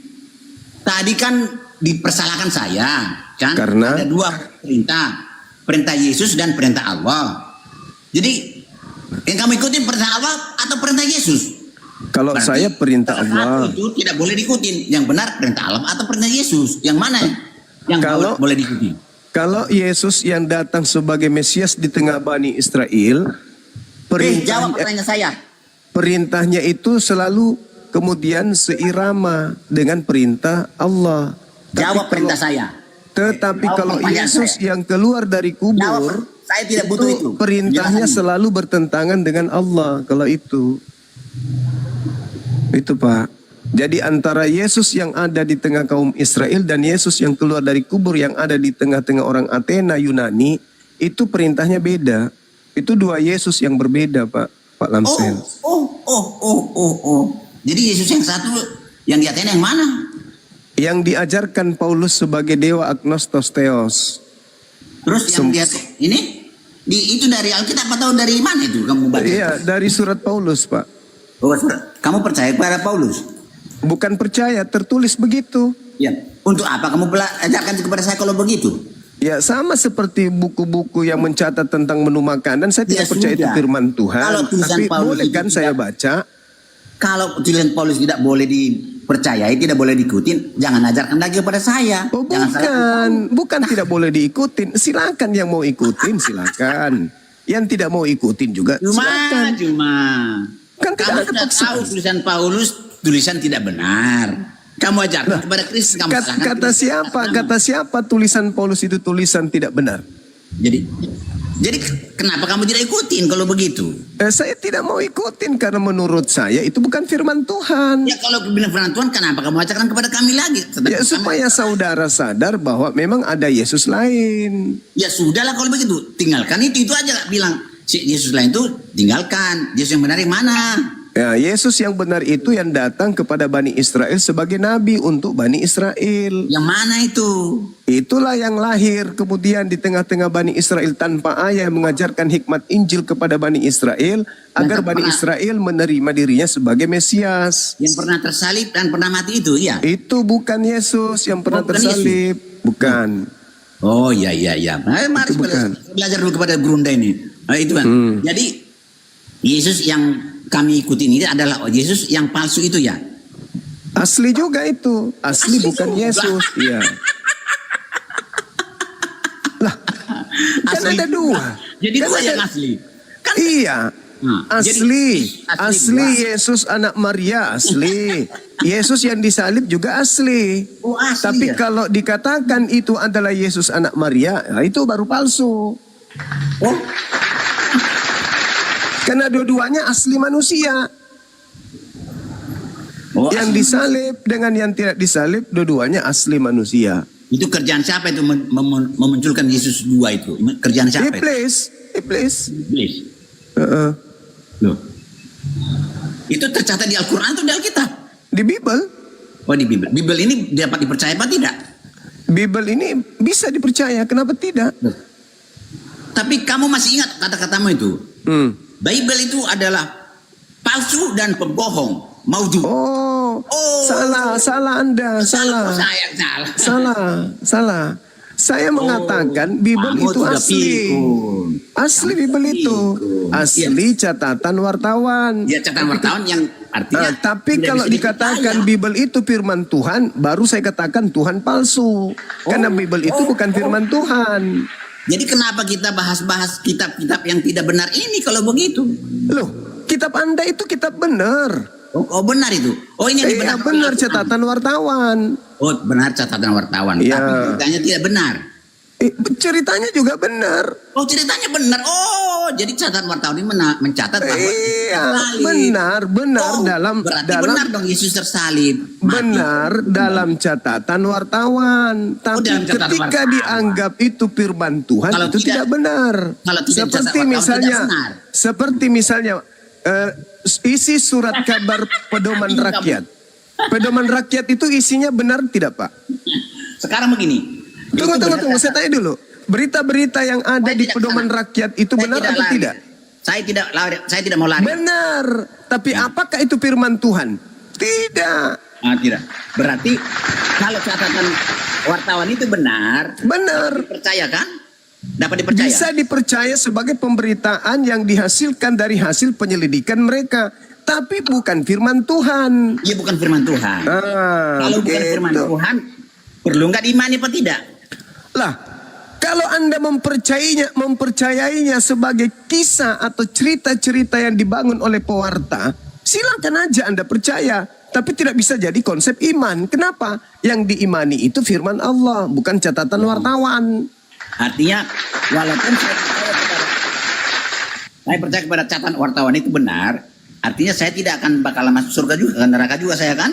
Tadi kan dipersalahkan saya, kan? Karena? Ada dua perintah, perintah Yesus dan perintah Allah. Jadi yang kamu ikutin perintah Allah atau perintah Yesus? Kalau Berarti saya perintah salah Allah. satu itu tidak boleh diikutin. Yang benar perintah Allah atau perintah Yesus? Yang mana yang boleh diikuti? Kalau Yesus yang datang sebagai Mesias di tengah Bani Israel, Jawab pertanyaan saya. perintahnya itu selalu kemudian seirama dengan perintah Allah. Jawab perintah saya. Tetapi Jawab kalau pertanyaan Yesus saya. yang keluar dari kubur, Jawab. Saya tidak butuh itu. perintahnya Penjelasan. selalu bertentangan dengan Allah. Kalau itu Pak. Jadi antara Yesus yang ada di tengah kaum Israel dan Yesus yang keluar dari kubur yang ada di tengah-tengah orang Athena Yunani, itu perintahnya beda. Itu dua Yesus yang berbeda, Pak Lamsen. Jadi Yesus yang satu yang di Athena yang mana? Yang diajarkan Paulus sebagai dewa agnostos theos. Terus yang dia ini itu dari Alkitab atau dari mana itu kamu baca? Iya, dari surat Paulus, Pak. Oh, kamu percaya kepada Paulus? Bukan percaya, tertulis begitu. Ya. Untuk apa kamu ajarkan kepada saya kalau begitu? Ya, sama seperti buku-buku yang mencatat tentang menu makanan. Saya Ya, tidak percaya itu sudah. firman Tuhan. Kalau tulisan Tapi Paulus boleh itu kan tidak- saya baca? Kalau tulisan Paulus tidak boleh dipercayai, tidak boleh diikutin, jangan ajarkan lagi kepada saya. Oh, Jangan salahkan kamu. bukan tidak boleh diikutin. Silakan yang mau ikutin, silakan. Yang tidak mau ikutin juga silakan. Cuma. Kan tidak Kamu ada sudah paksaan. tahu tulisan Paulus tulisan tidak benar. Kamu ajarkan kepada Kristus, kamu salahkan Kata Kristus. siapa? Kata siapa tulisan Paulus itu tulisan tidak benar? Jadi kenapa kamu tidak ikutin kalau begitu? Saya tidak mau ikutin karena menurut saya itu bukan firman Tuhan. Ya kalau bilang firman Tuhan, kenapa kamu ajarkan kepada kami lagi? Ya supaya saudara sadar bahwa memang ada Yesus lain. Ya sudahlah kalau begitu, tinggalkan itu aja bilang. Si Yesus lain itu tinggalkan. Yesus yang benar yang mana? Ya, Yesus yang benar itu yang datang kepada Bani Israel sebagai nabi untuk Bani Israel. Yang mana itu? Itulah yang lahir kemudian di tengah-tengah Bani Israel tanpa ayah mengajarkan hikmat Injil kepada Bani Israel agar Bani Israel menerima dirinya sebagai Mesias. Yang pernah tersalib dan pernah mati itu, ya? Itu bukan Yesus yang pernah Bukan tersalib. Bukan. Oh iya. Mari Itu bukan. belajar dulu kepada Grunda ini. Itu kan. Jadi Yesus yang kami ikutin ini adalah Yesus yang palsu itu ya. Asli juga itu. Asli bukan juga. Yesus. Iya. Lah, kan Asli ada juga. dua. Jadi Kan dua ada- yang asli. Kan Iya. Nah, Asli. jadi Asli dua. Yesus anak Maria asli. Yesus yang disalib juga asli. Oh, asli Tapi ya? kalau dikatakan itu adalah Yesus anak Maria, nah itu baru palsu. Oh, Karena dua-duanya asli manusia. Yang asli. disalib dengan yang tidak disalib, dua-duanya asli manusia. Itu kerjaan siapa itu memunculkan Yesus dua itu? Kerjaan siapa itu? Iblis. Iblis. Heeh. Loh. Itu tercatat di Al-Quran atau di Alkitab? Di Bible. Oh, di Bible. Bible ini dapat dipercaya apa tidak? Bible ini bisa dipercaya, kenapa tidak? Tapi kamu masih ingat kata-katamu itu? Bible itu adalah palsu dan pembohong. Maudhu. Oh, salah Anda, salah. Saya yang salah. Salah. Saya mengatakan Bible kamu itu sudah asli. pikun. Asli Bible itu. pikun. Asli catatan wartawan. Ya, catatan wartawan yang artinya. Tapi tidak kalau bisa dikatakan dipercaya. Bible itu firman Tuhan, baru saya katakan Tuhan palsu. Karena Bible itu bukan firman Tuhan. Jadi kenapa kita bahas-bahas kitab-kitab yang tidak benar ini kalau begitu? Loh, kitab Anda itu kitab benar. Oh, benar itu. Oh, ini yang Iya dibenarkan benar oleh Al-Quran. catatan wartawan. Oh, benar catatan wartawan. Iya. Tapi ceritanya tidak benar. Ceritanya juga benar. Oh, ceritanya benar. Oh, jadi catatan wartawan ini mencatat bahwa Iya, tersalib. benar Oh, dalam berarti benar dong Yesus tersalib. Mati. benar dalam catatan wartawan. Tapi dalam catatan ketika wartawan. dianggap itu firman Tuhan Kalau itu tidak benar. kalau tidak Seperti catatan wartawan misalnya, tidak benar. seperti misalnya isi surat kabar pedoman rakyat. Pedoman rakyat itu isinya benar tidak, Pak? Sekarang begini. Tunggu, Itu berdasarkan- saya tanya dulu. Berita-berita yang ada Saya di tidak pedoman sana. rakyat itu Saya benar atau lari. tidak? Saya tidak mau lari. Benar. Tapi apakah itu firman Tuhan? Tidak. Tidak. Berarti kalau catatan wartawan itu benar, Benar. dipercaya kan? Dapat dipercaya. Bisa dipercaya sebagai pemberitaan yang dihasilkan dari hasil penyelidikan mereka. Tapi bukan firman Tuhan. Iya, bukan firman Tuhan. Kalau bukan firman gitu. Tuhan, perlu nggak diimani apa tidak? Lah, kalau Anda mempercayainya sebagai kisah atau cerita-cerita yang dibangun oleh pewarta, silakan aja Anda percaya. Tapi tidak bisa jadi konsep iman. Kenapa? Yang diimani itu firman Allah, bukan catatan wartawan. Artinya, walaupun saya percaya kepada catatan wartawan itu benar, artinya saya tidak akan bakal masuk surga juga, ke neraka juga saya kan?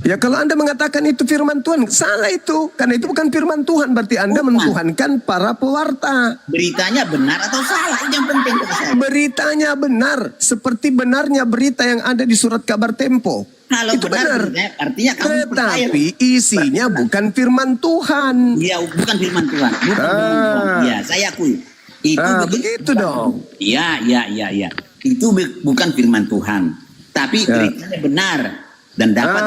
Ya kalau Anda mengatakan itu firman Tuhan, salah itu. Karena itu bukan firman Tuhan, berarti Anda Bukan. mentuhankan para pewarta. Beritanya benar atau salah, itu yang penting kata saya. Beritanya benar, seperti benarnya berita yang ada di surat kabar Tempo. Kalau Itu benar, benar. artinya kamu percaya. Tetapi isinya bukan firman Tuhan. Iya, bukan firman Tuhan. Bukan firman Tuhan. Iya, saya akui. Itu Begitu dong. Iya. Itu bukan firman Tuhan. Tapi Ya. beritanya benar dan dapat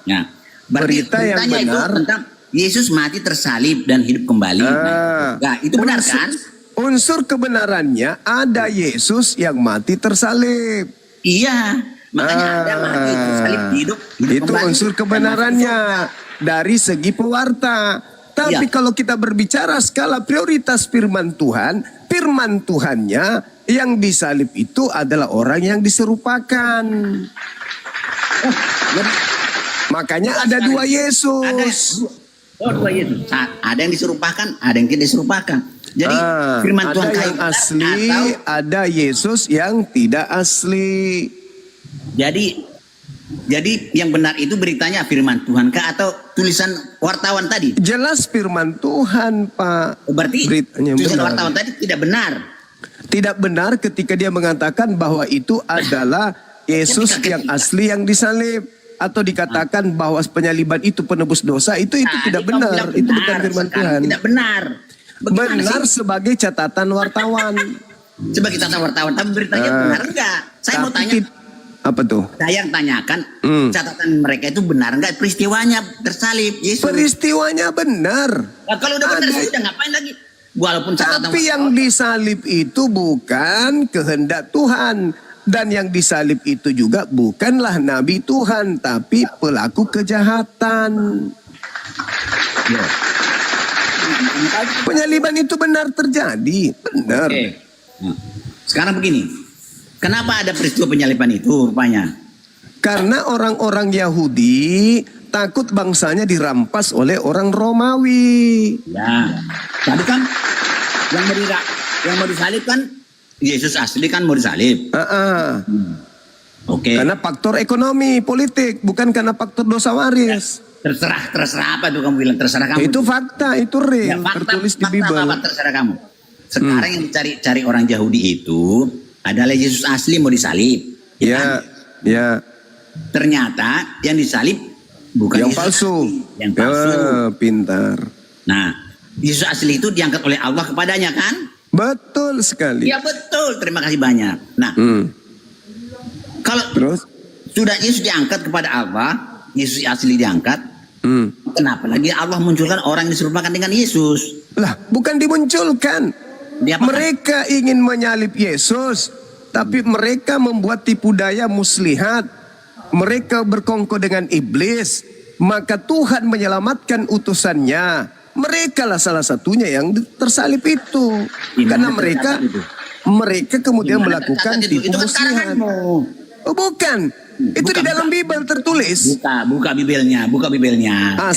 ya. Berita yang beritanya itu benar. tentang Yesus mati tersalib dan hidup kembali. Nah, itu benar kan? Unsur kebenarannya ada Yesus yang mati tersalib. Iya. Makanya ada mati tersalib hidup Itu kembali. unsur kebenarannya dari segi pewarta. Tapi Iya. kalau kita berbicara skala prioritas firman Tuhannya yang disalib itu adalah orang yang diserupakan. Jadi, Makanya ada dua Yesus. dua Yesus. Ada yang diserupakan, ada yang tidak diserupakan. Jadi firman ada Tuhan yang benar asli, atau ada Yesus yang tidak asli. jadi yang benar itu beritanya firman Tuhan kah atau tulisan wartawan tadi? Jelas firman Tuhan, Pak. Berarti Beritanya tulisan benar. wartawan tadi tidak benar. Tidak benar ketika dia mengatakan bahwa itu adalah Yesus yang asli yang disalib. Atau dikatakan bahwa penyaliban itu penebus dosa, itu tidak Tadi kamu benar. bilang Itu bukan firman sekarang Tuhan. Tidak benar. Bagaimana Benar sih? sebagai catatan wartawan. Sebagai catatan wartawan, tapi beritanya benar enggak? Saya mau Tapi tanya. apa tuh? Saya yang tanyakan catatan mereka itu benar enggak peristiwanya tersalib Yesus? Peristiwanya benar. Nah, kalau udah benar Ada. sudah ngapain lagi? Walaupun catatan Tapi yang disalib itu bukan kehendak Tuhan. Dan yang disalib itu juga bukanlah Nabi Tuhan, tapi pelaku kejahatan. Ya. Penyaliban itu benar terjadi. Benar. Oke. Nah, sekarang begini. Kenapa ada peristiwa penyaliban itu rupanya? Karena orang-orang Yahudi takut bangsanya dirampas oleh orang Romawi. Ya. Tadi kan yang mau disalib kan Yesus asli kan mau disalib. Oke. Karena faktor ekonomi, politik, bukan karena faktor dosa waris. Terserah apa tuh kamu bilang, terserah kamu. Itu fakta, itu real, tertulis di Bible. Apa terserah kamu. Sekarang yang dicari orang Yahudi itu adalah Yesus asli mau disalib. Ya, ya. Ternyata yang disalib bukan Yang Yesus palsu. asli, yang palsu. Pintar. Nah, Yesus asli itu diangkat oleh Allah kepadanya kan? Betul sekali. Ya betul, terima kasih banyak. Nah, kalau Terus? sudah Yesus diangkat kepada Allah, Yesus asli diangkat, kenapa lagi Allah munculkan orang yang diserupakan dengan Yesus? Lah, bukan dimunculkan. Diapakan? Mereka ingin menyalib Yesus, tapi mereka membuat tipu daya muslihat. Mereka berkongkol dengan iblis, maka Tuhan menyelamatkan utusannya. Mereka lah salah satunya yang tersalib itu. Karena mereka kemudian Gimana melakukan tercatat itu? tipu Itu kan muslihat. karanganmu. Oh, bukan. Itu di dalam Bible tertulis. Buka Bibelnya.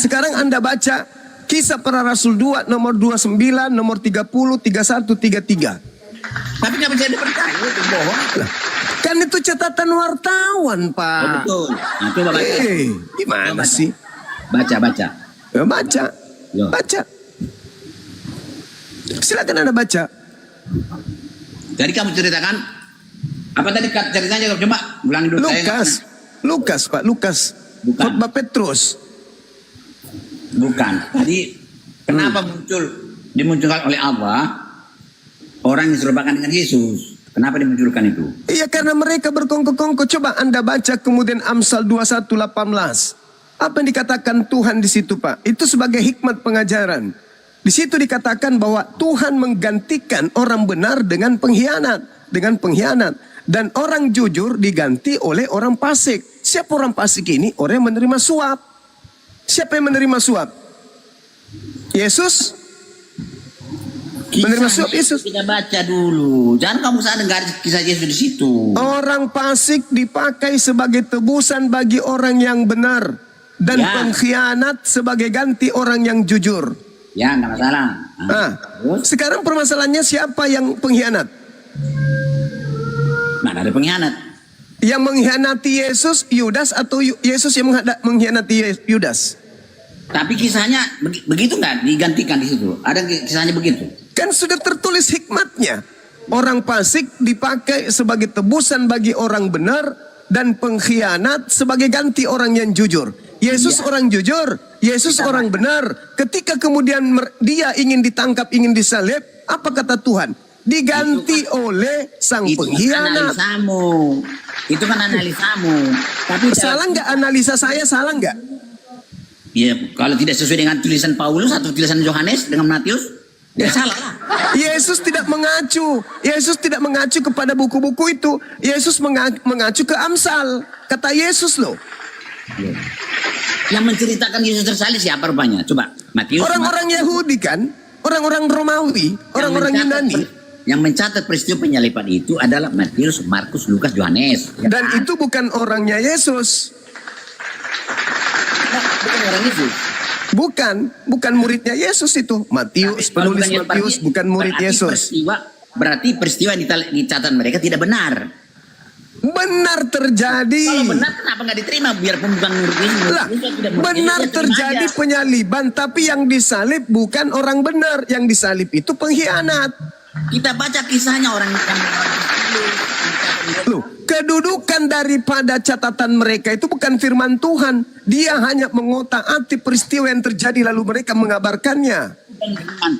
Sekarang Anda baca Kisah Para Rasul 2 nomor 29, nomor 30, 31, 33. Tapi nggak bisa dipercaya, itu bohong. Kan itu catatan wartawan, Pak. Betul. Nah, coba baca. Gimana sih? Baca. Ya, baca. Yo. Baca. Silakan Anda baca. Jadi kamu ceritakan apa tadi ceritanya? Coba ulangi dulu. Lukas, Pak. Lukas. Bukan. Khotbah Petrus. Bukan. Tadi kenapa dimunculkan oleh Allah orang yang serupakan dengan Yesus? Kenapa dimunculkan itu? Iya, karena mereka berkongkol-kongkol. Coba Anda baca kemudian Amsal 21:18. Apa yang dikatakan Tuhan di situ, Pak? Itu sebagai hikmat pengajaran. Di situ dikatakan bahwa Tuhan menggantikan orang benar dengan pengkhianat. Dan orang jujur diganti oleh orang fasik. Siapa orang fasik ini? Orang yang menerima suap. Siapa yang menerima suap? Yesus? Menerima suap Yesus. Kita baca dulu. Jangan kamu sana dengar kisah Yesus di situ. Orang fasik dipakai sebagai tebusan bagi orang yang benar. Dan pengkhianat sebagai ganti orang yang jujur. Ya, nggak masalah. Sekarang permasalahannya siapa yang pengkhianat? Mana ada pengkhianat? Yang mengkhianati Yesus, Yudas, atau Yesus yang mengkhianati Yudas? Tapi kisahnya begitu nggak digantikan di situ? Ada kisahnya begitu? Kan sudah tertulis hikmatnya. Orang fasik dipakai sebagai tebusan bagi orang benar dan pengkhianat sebagai ganti orang yang jujur. Yesus orang jujur, Yesus orang benar. Ketika kemudian dia ingin ditangkap, ingin disalib, apa kata Tuhan? Diganti oleh sang pengkhianat. Itu kan analisamu. Tapi salah nggak analisa saya? Salah nggak? Ya, kalau tidak sesuai dengan tulisan Paulus atau tulisan Yohanes dengan Matius, ya salah lah. Yesus tidak mengacu. Yesus tidak mengacu kepada buku-buku itu. Yesus mengacu ke Amsal. Kata Yesus loh. Yang menceritakan Yesus tersalib siapa rupanya? Coba Matius. Orang-orang Yahudi kan, orang-orang Romawi, orang-orang Yunani. Yang mencatat peristiwa penyaliban itu adalah Matius, Markus, Lukas, Yohanes. Dan itu bukan orangnya Yesus. Bukan orang Yesus. Bukan muridnya Yesus itu. Matius, penulis Matius bukan murid Yesus. Berarti peristiwa yang dicatat mereka tidak benar. Benar terjadi. Kalau benar kenapa nggak diterima? Biarpun bukan murid Yesus. Benar terjadi penyaliban, tapi yang disalib bukan orang benar. Yang disalib itu pengkhianat. Kita baca kisahnya orang yang Loh, kedudukan daripada catatan mereka itu bukan firman Tuhan. Dia hanya mengotak-atik peristiwa yang terjadi lalu mereka mengabarkannya.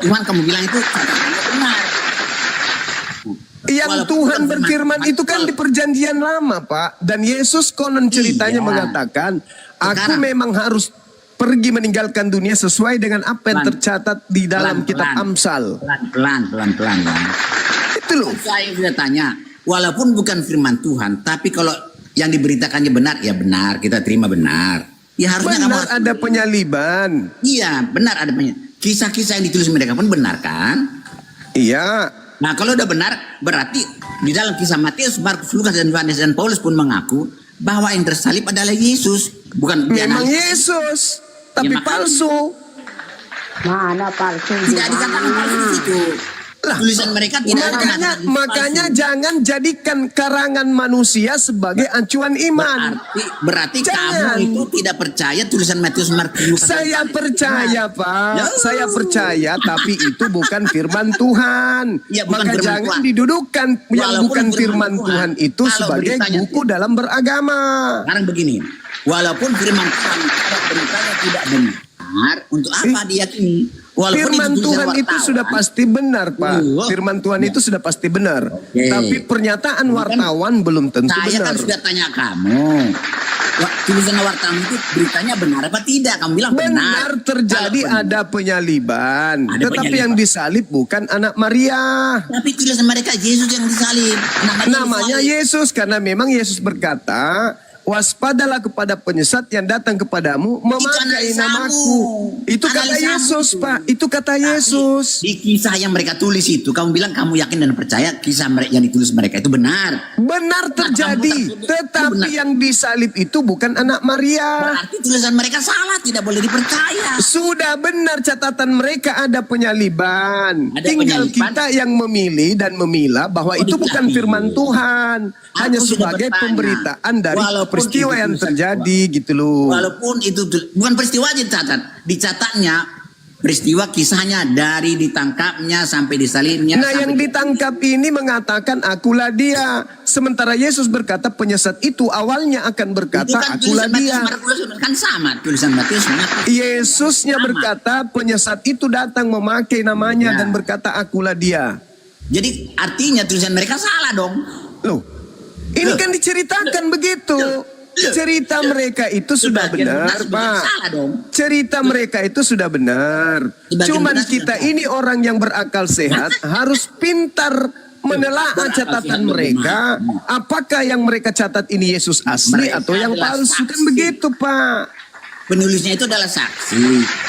Tuhan kamu bilang itu catatannya benar. Yang Tuhan berfirman itu kan di perjanjian lama, Pak. Dan Yesus konon ceritanya mengatakan, aku memang harus pergi meninggalkan dunia sesuai dengan apa yang tercatat di dalam kitab Amsal. Pelan. Itu loh. Saya sudah tanya, walaupun bukan firman Tuhan, tapi kalau yang diberitakannya benar, ya benar, kita terima benar. Ya harusnya benar ada penyaliban. Iya, benar ada penyaliban. Kisah-kisah yang ditulis mereka pun benar kan? Iya. Nah kalau udah benar, berarti di dalam kisah Matius, Markus, Lukas, dan Yohanes, dan Paulus pun mengaku bahwa yang tersalib adalah Yesus. Bukan memang Yesus, tapi palsu. Mana palsu? Tidak dikatakan palsu di situ. Tulisan mereka tidak makanya jangan jadikan karangan manusia sebagai acuan iman. Berarti kamu itu tidak percaya tulisan Matius, Markus. Saya percaya, Pak. Saya percaya, tapi itu bukan firman Tuhan. Ya, maka jangan didudukkan yang bukan firman Tuhan itu sebagai buku dalam beragama. Sekarang begini, walaupun firman Tuhan beritanya tidak benar, untuk apa diyakini? Firman Tuhan itu sudah pasti benar, Pak. Firman Tuhan itu sudah pasti benar. Tapi pernyataan wartawan belum tentu benar. Saya kan sudah tanya kamu. Tulisan wartawan itu beritanya benar apa tidak? Kamu bilang benar. Benar terjadi ada penyaliban. Tetapi yang disalib bukan anak Maria. Tapi tulisan mereka Yesus yang disalib. Namanya Yesus karena memang Yesus berkata, waspadalah kepada penyesat yang datang kepadamu memakai analisamu. namaku. Itu kata Analisamu Yesus, itu. Pak. Itu kata Tapi Yesus. di kisah yang mereka tulis itu, kamu bilang kamu yakin dan percaya kisah yang ditulis mereka itu benar. Benar terjadi, tetapi yang disalib itu bukan anak Maria. Berarti tulisan mereka salah, tidak boleh dipercaya. Sudah benar catatan mereka ada penyaliban. Ada Tinggal penyaliban. kita yang memilih dan memilah bahwa itu bukan dikasih. firman Tuhan. Hanya Aku sudah sebagai bertanya. pemberitaan dari Walaupun peristiwa itu yang tulisan terjadi gitu loh. Walaupun itu bukan peristiwa aja dicatatnya peristiwa kisahnya dari ditangkapnya sampai disalibnya. Nah, sampai yang ditangkap ini mengatakan akulah dia. Sementara Yesus berkata penyesat itu awalnya akan itu berkata kan akulah tulisan dia. Matius kan sama tulisan Matius Markus. Yesusnya Sama. berkata penyesat itu datang memakai namanya Ya. dan berkata akulah dia. Jadi artinya tulisan mereka salah dong. Loh, ini Loh. kan diceritakan begitu. Loh. Cerita mereka itu sudah Sebagian benar, sebagian Pak. salah dong. Cerita mereka itu sudah benar. Sebagian Cuman benar, kita sebagian ini orang yang berakal sehat harus pintar menelaah Berakal catatan sehat mereka. Apakah yang mereka catat ini Yesus asli Mereka atau yang adalah palsu? Kan saksi. begitu, Pak. Penulisnya itu adalah saksi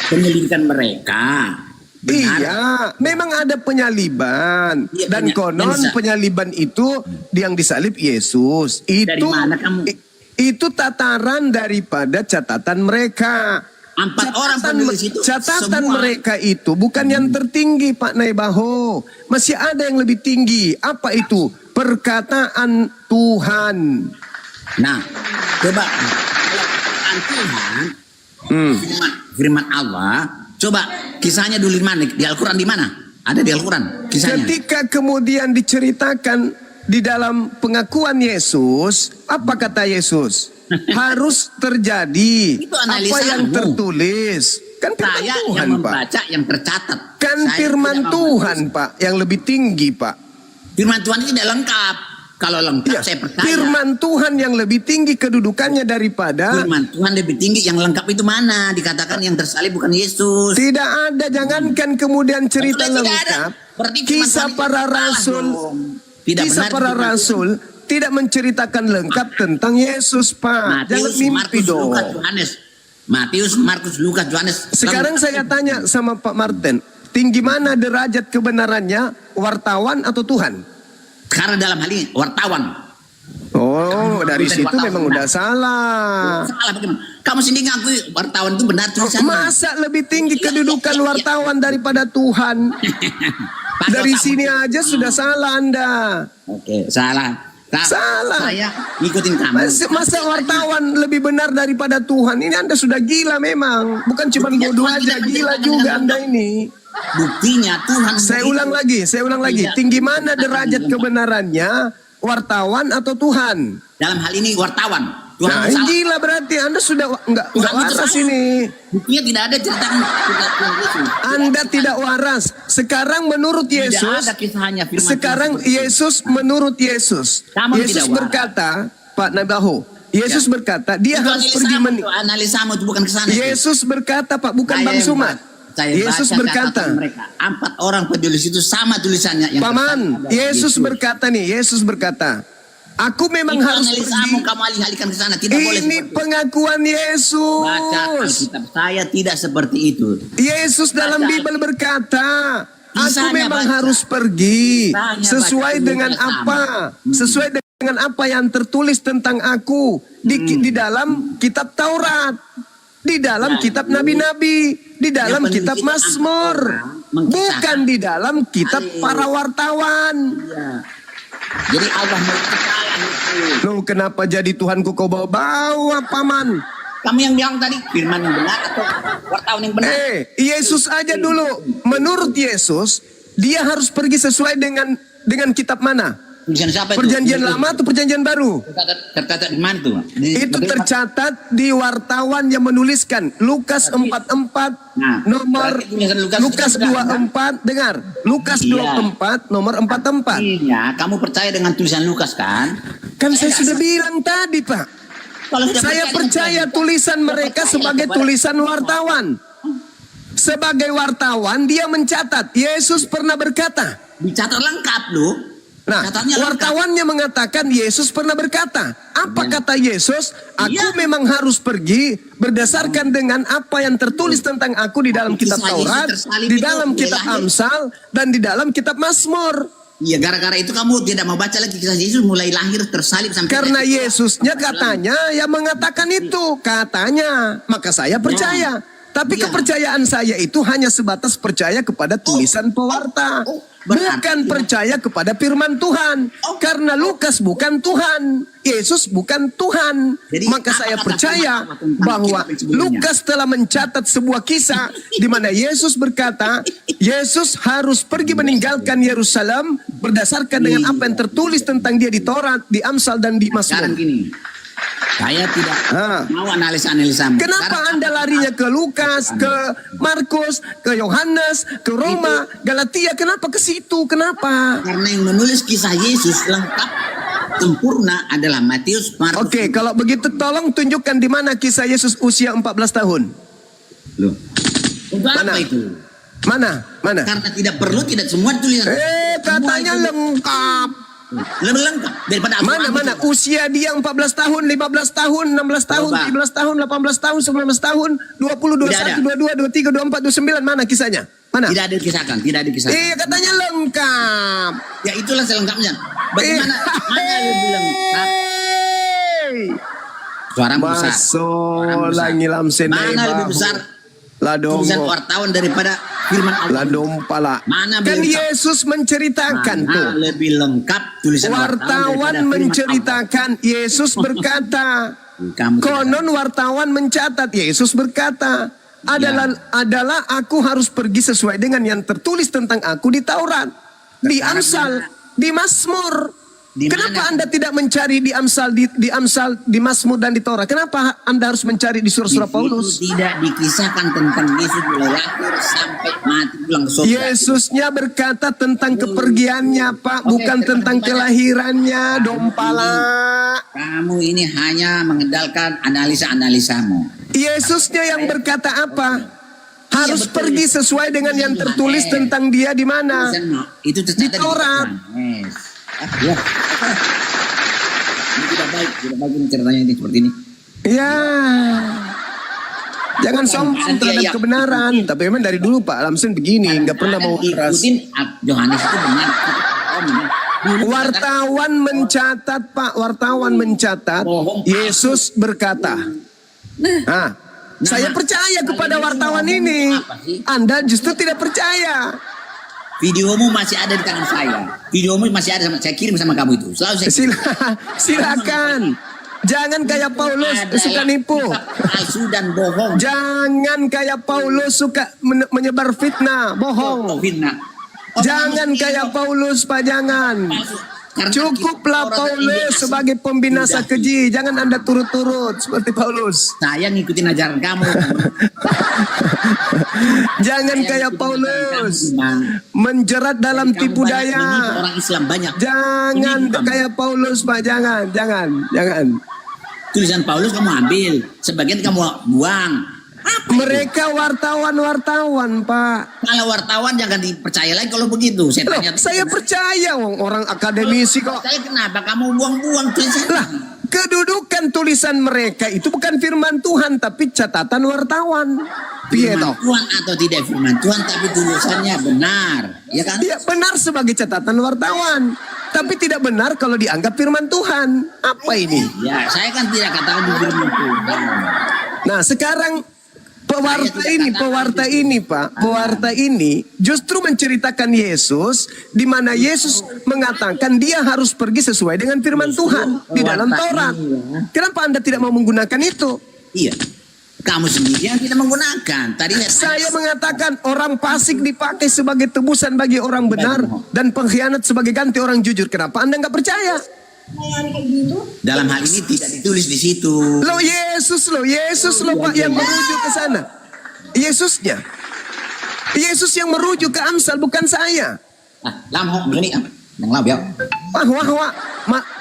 penyelidikan mereka. Benar. Iya, memang ada penyaliban. Iya, Dan konon bisa. penyaliban itu yang disalib Yesus. Itu mana kamu? itu tataran daripada catatan mereka. 4 orang penulis itu Catatan semua. mereka itu bukan yang tertinggi, Pak Naibaho. Masih ada yang lebih tinggi. Apa itu? Perkataan Tuhan. Nah, coba kalau perkataan Tuhan, Hmm. firman Allah, coba kisahnya dulu di mana? Di Al-Quran di mana? Ada di Al-Quran kisahnya. Ketika kemudian diceritakan di dalam pengakuan Yesus, apa kata Yesus? Harus terjadi Itu apa analisamu. yang tertulis. Kan firman Saya Tuhan, yang Pak. membaca yang tercatat. Kan Saya firman tidak Tuhan, Pak, yang lebih tinggi, Pak. Firman Tuhan itu tidak lengkap. Kalau lengkap Iya, saya percaya. firman Tuhan yang lebih tinggi kedudukannya daripada Firman Tuhan lebih tinggi. Yang lengkap itu mana? Dikatakan yang tersalib bukan Yesus. tidak ada. Jangankan kemudian cerita Tidak ada. lengkap. Berarti firman Kisah Tuhan itu para salah rasul, dong. Tidak kisah benar para firman Tuhan. rasul tidak menceritakan lengkap tentang Yesus, Pak. Jangan Matius, mimpi Markus, dong. Lukas, Yohanes. Matius, Markus, Lukas, Yohanes. Sekarang saya tanya sama Pak Martin, tinggi mana derajat kebenarannya, wartawan atau Tuhan? Karena dalam hal ini wartawan. Oh, dari Bukan situ wartawan memang benar. udah salah. Salah bagaimana? Kamu sendiri ngakui wartawan itu benar tulisannya. Masa lebih tinggi kedudukan wartawan daripada Tuhan? Pasal Dari kamu- sini aja sudah salah Anda. Oke, salah. Salah. Saya ngikutin kamu. Masa wartawan lebih benar daripada Tuhan? Ini Anda sudah gila memang. Bukan cuma Buktinya bodoh Tuhan aja, tidak gila menceritakan juga dengan Anda lengkap. ini. Buktinya Tuhan. Saya begitu. ulang lagi. Tidak. Tinggi mana derajat kebenarannya, wartawan atau Tuhan? Dalam hal ini wartawan. Tuhan Nah, itu salah. gila berarti Anda sudah nggak Tuhan itu waras salah. ini. Buktinya tidak ada cerita Tuhan Yesus. Anda tidak waras. Sekarang menurut Tidak Yesus, ada kisahnya firman sekarang Tuhan. Yesus menurut Yesus. Kamu Yesus tidak waras. berkata, Pak Nabaho, Yesus Ya. berkata dia Itu harus pergi analisamu itu bukan kesana. Yesus berkata, Pak, bukan Saya Bang yang Sumat. Saya Yesus baca berkata, catatan mereka. 4 orang penulis itu sama tulisannya. Yang Paman, tersalib adalah Yesus berkata nih, Yesus berkata, aku memang Itu harus analisamu, pergi. kamu alih-alihkan ke sana. Tidak boleh Ini seperti itu. pengakuan Baca Yesus. Alkitab. Saya tidak seperti itu. Yesus dalam Baca. Bible berkata, aku Kisahnya memang baca. harus pergi Kisahnya sesuai baca, dengan sama. apa? Sesuai dengan apa yang tertulis tentang aku di dalam kitab Taurat, di dalam Nah, kitab nabi-nabi, di dalam penulis kitab itu Mazmur, orang mengkisahkan. bukan di dalam kitab Ayo. para wartawan. Ya. Jadi Allah salah itu. Loh, kenapa jadi Tuhanku kau bawa-bawa, Paman? Kamu yang bilang tadi firman yang benar atau wartawan yang benar? Yesus aja dulu. Menurut Yesus, dia harus pergi sesuai dengan kitab mana? Tulisan siapa itu? Perjanjian lama atau perjanjian baru? Tercatat di mana tuh? Itu tercatat di wartawan yang menuliskan Lukas 44 Nah, nomor berarti tulisan Lukas Lukas itu benar, 24 dengar Lukas Iya. 24 nomor 44. Artinya kamu percaya dengan tulisan Lukas kan? Kan saya sudah bilang tadi, Pak. Kalau sudah Saya percaya dengan tulisan Lukas, mereka percaya sebagai kepada- tulisan wartawan. Sebagai wartawan dia mencatat Yesus pernah berkata. Dicatat lengkap loh. Nah, Catatnya lengkap. wartawannya mengatakan Yesus pernah berkata. Apa kata Yesus? Aku Iya. memang harus pergi berdasarkan dengan apa yang tertulis tentang aku di dalam kitab Kisah Yesus Taurat, tersalib di itu dalam kitab lahir. Amsal, dan di dalam kitab Mazmur. Iya, gara-gara itu kamu tidak mau baca lagi kisah Yesus mulai lahir tersalib sampai Karena mati. Yesusnya katanya yang mengatakan itu. Katanya. Maka saya percaya. Tapi Iya. kepercayaan saya itu hanya sebatas percaya kepada tulisan pewarta. berarti- Bukan percaya kepada firman Tuhan. Karena Lukas bukan Tuhan. Yesus bukan Tuhan. Jadi, Maka apa saya kata percaya Tuhan tentang bahwa kitab yang sebelumnya? Lukas telah mencatat sebuah kisah di mana Yesus berkata, Yesus harus pergi meninggalkan Yerusalem berdasarkan dengan apa yang tertulis tentang dia di Taurat, di Amsal, dan di Sekarang Mazmur. gini, saya tidak Ah. mau analisa-analisamu. Kenapa Sekarang Anda larinya ke Lukas, ke Markus, ke Yohanes, ke Roma, Galatia? Kenapa ke situ? Kenapa? Karena yang menulis kisah Yesus lengkap sempurna adalah Matius, Markus. Oke, kalau begitu tolong tunjukkan di mana kisah Yesus usia 14 tahun. Loh. Untuk Mana? apa itu? Mana? Mana? Karena tidak perlu, tidak semua tulisan. Katanya Semua itu lengkap. lebih lengkap daripada Al-Quran Mana? itu. Usia dia 14 tahun, 15 tahun, 16 tahun, Coba. 17 tahun, 18 tahun, 19 tahun, 20, 21, 22, 23, 24, 29. Mana kisahnya? Mana? Tidak dikisahkan, tidak dikisahkan. Iya, katanya lengkap. Ya itulah selengkapnya. Bagaimana? Mana lebih lengkap? Suara besar. Masola ngilam senai Mana lebih bahu. besar Ladongo. tulisan wartawan daripada firman Allah? Ladompala. Mana Kan lebih lengkap? Yesus menceritakan Mana tuh. lebih lengkap tulisan Wartawan daripada firman menceritakan, Yesus berkata. Allah? Kamu tidak- Konon wartawan mencatat, Yesus berkata, adalah aku harus pergi sesuai dengan yang tertulis tentang aku di Taurat, di Amsal, di Mazmur. Di Kenapa mana? Anda tidak mencari di Amsal, di Amsal, di Mazmur dan di Taurat? Kenapa Anda harus mencari di surah-surah Di situ Paulus? tidak dikisahkan tentang Yesus mulai lahir sampai mati pulang ke surga. Yesusnya berkata tentang kepergiannya, Pak, Oke, bukan terima tentang kasih banyak. kelahirannya, dompala. Kamu ini hanya mengandalkan analisa-analisamu. Yesusnya yang berkata apa? Harus betul. pergi sesuai dengan yang tertulis tentang dia di mana? Itu tercatat Di Taurat. Yes. Ya. Ini tidak baik ini ceritanya ini seperti ini. Ya. Jangan sombong terhadap Iya. kebenaran. Tapi memang dari dulu Pak Lamsen begini, nggak pernah mau keras. ikutin Yohanes itu benar. Oh, benar. Dulu Wartawan mencatat, Pak, wartawan mencatat, Bohong. Yesus berkata. Nah, saya percaya kepada wartawan ini. Anda justru tidak percaya. videomu masih ada di tangan saya. Videomu masih ada saya kirim sama kamu itu. Selalu saya kirim. Silakan. Jangan kayak Paulus Adalah suka nipu. kitab palsu dan bohong. Jangan kayak Paulus suka menyebar fitnah, bohong. Fitnah. Jangan kayak Paulus, Pak, jangan. Cukuplah Paulus sebagai pembinasa keji. Jangan Anda turut-turut seperti Paulus. Saya ngikutin ajaran kamu. Jangan Saya kayak ngikutin Paulus ajaran kamu, Bang. menjerat dalam Kamu tipu banyak menipu daya. orang Islam banyak. Jangan Menipu kamu. kayak Paulus, Pak, jangan. Tulisan Paulus kamu ambil, sebagian kamu buang. Apa itu? Mereka wartawan, Pak. Kalau wartawan jangan dipercaya lagi kalau begitu. Saya Loh, tanya. saya percaya orang akademisi kok. Saya kenapa kamu buang-buang tulisan? Lah, kedudukan tulisan mereka itu bukan firman Tuhan tapi catatan wartawan. Piye Firman toh? Tuhan atau tidak firman Tuhan, tapi tulisannya benar, ya kan? Ya benar sebagai catatan wartawan, tapi tidak benar kalau dianggap firman Tuhan. Apa ini? Ya, saya kan tidak katakan di firman Tuhan. Nah, sekarang pewarta ini, Pak, pewarta ini justru menceritakan Yesus di mana Yesus mengatakan dia harus pergi sesuai dengan firman Tuhan di dalam Taurat. Kenapa Anda tidak mau menggunakan itu? Iya. Kamu sendiri yang tidak menggunakan. Tadinya Saya mengatakan orang fasik dipakai sebagai tebusan bagi orang benar dan pengkhianat sebagai ganti orang jujur. Kenapa Anda nggak percaya? dalam hal ini tidak ditulis di situ. Yesus Pak yang merujuk ke sana. Yesusnya. Yesus yang merujuk ke Amsal, bukan saya. Ah, lam hok begini ah. Yang lam ya.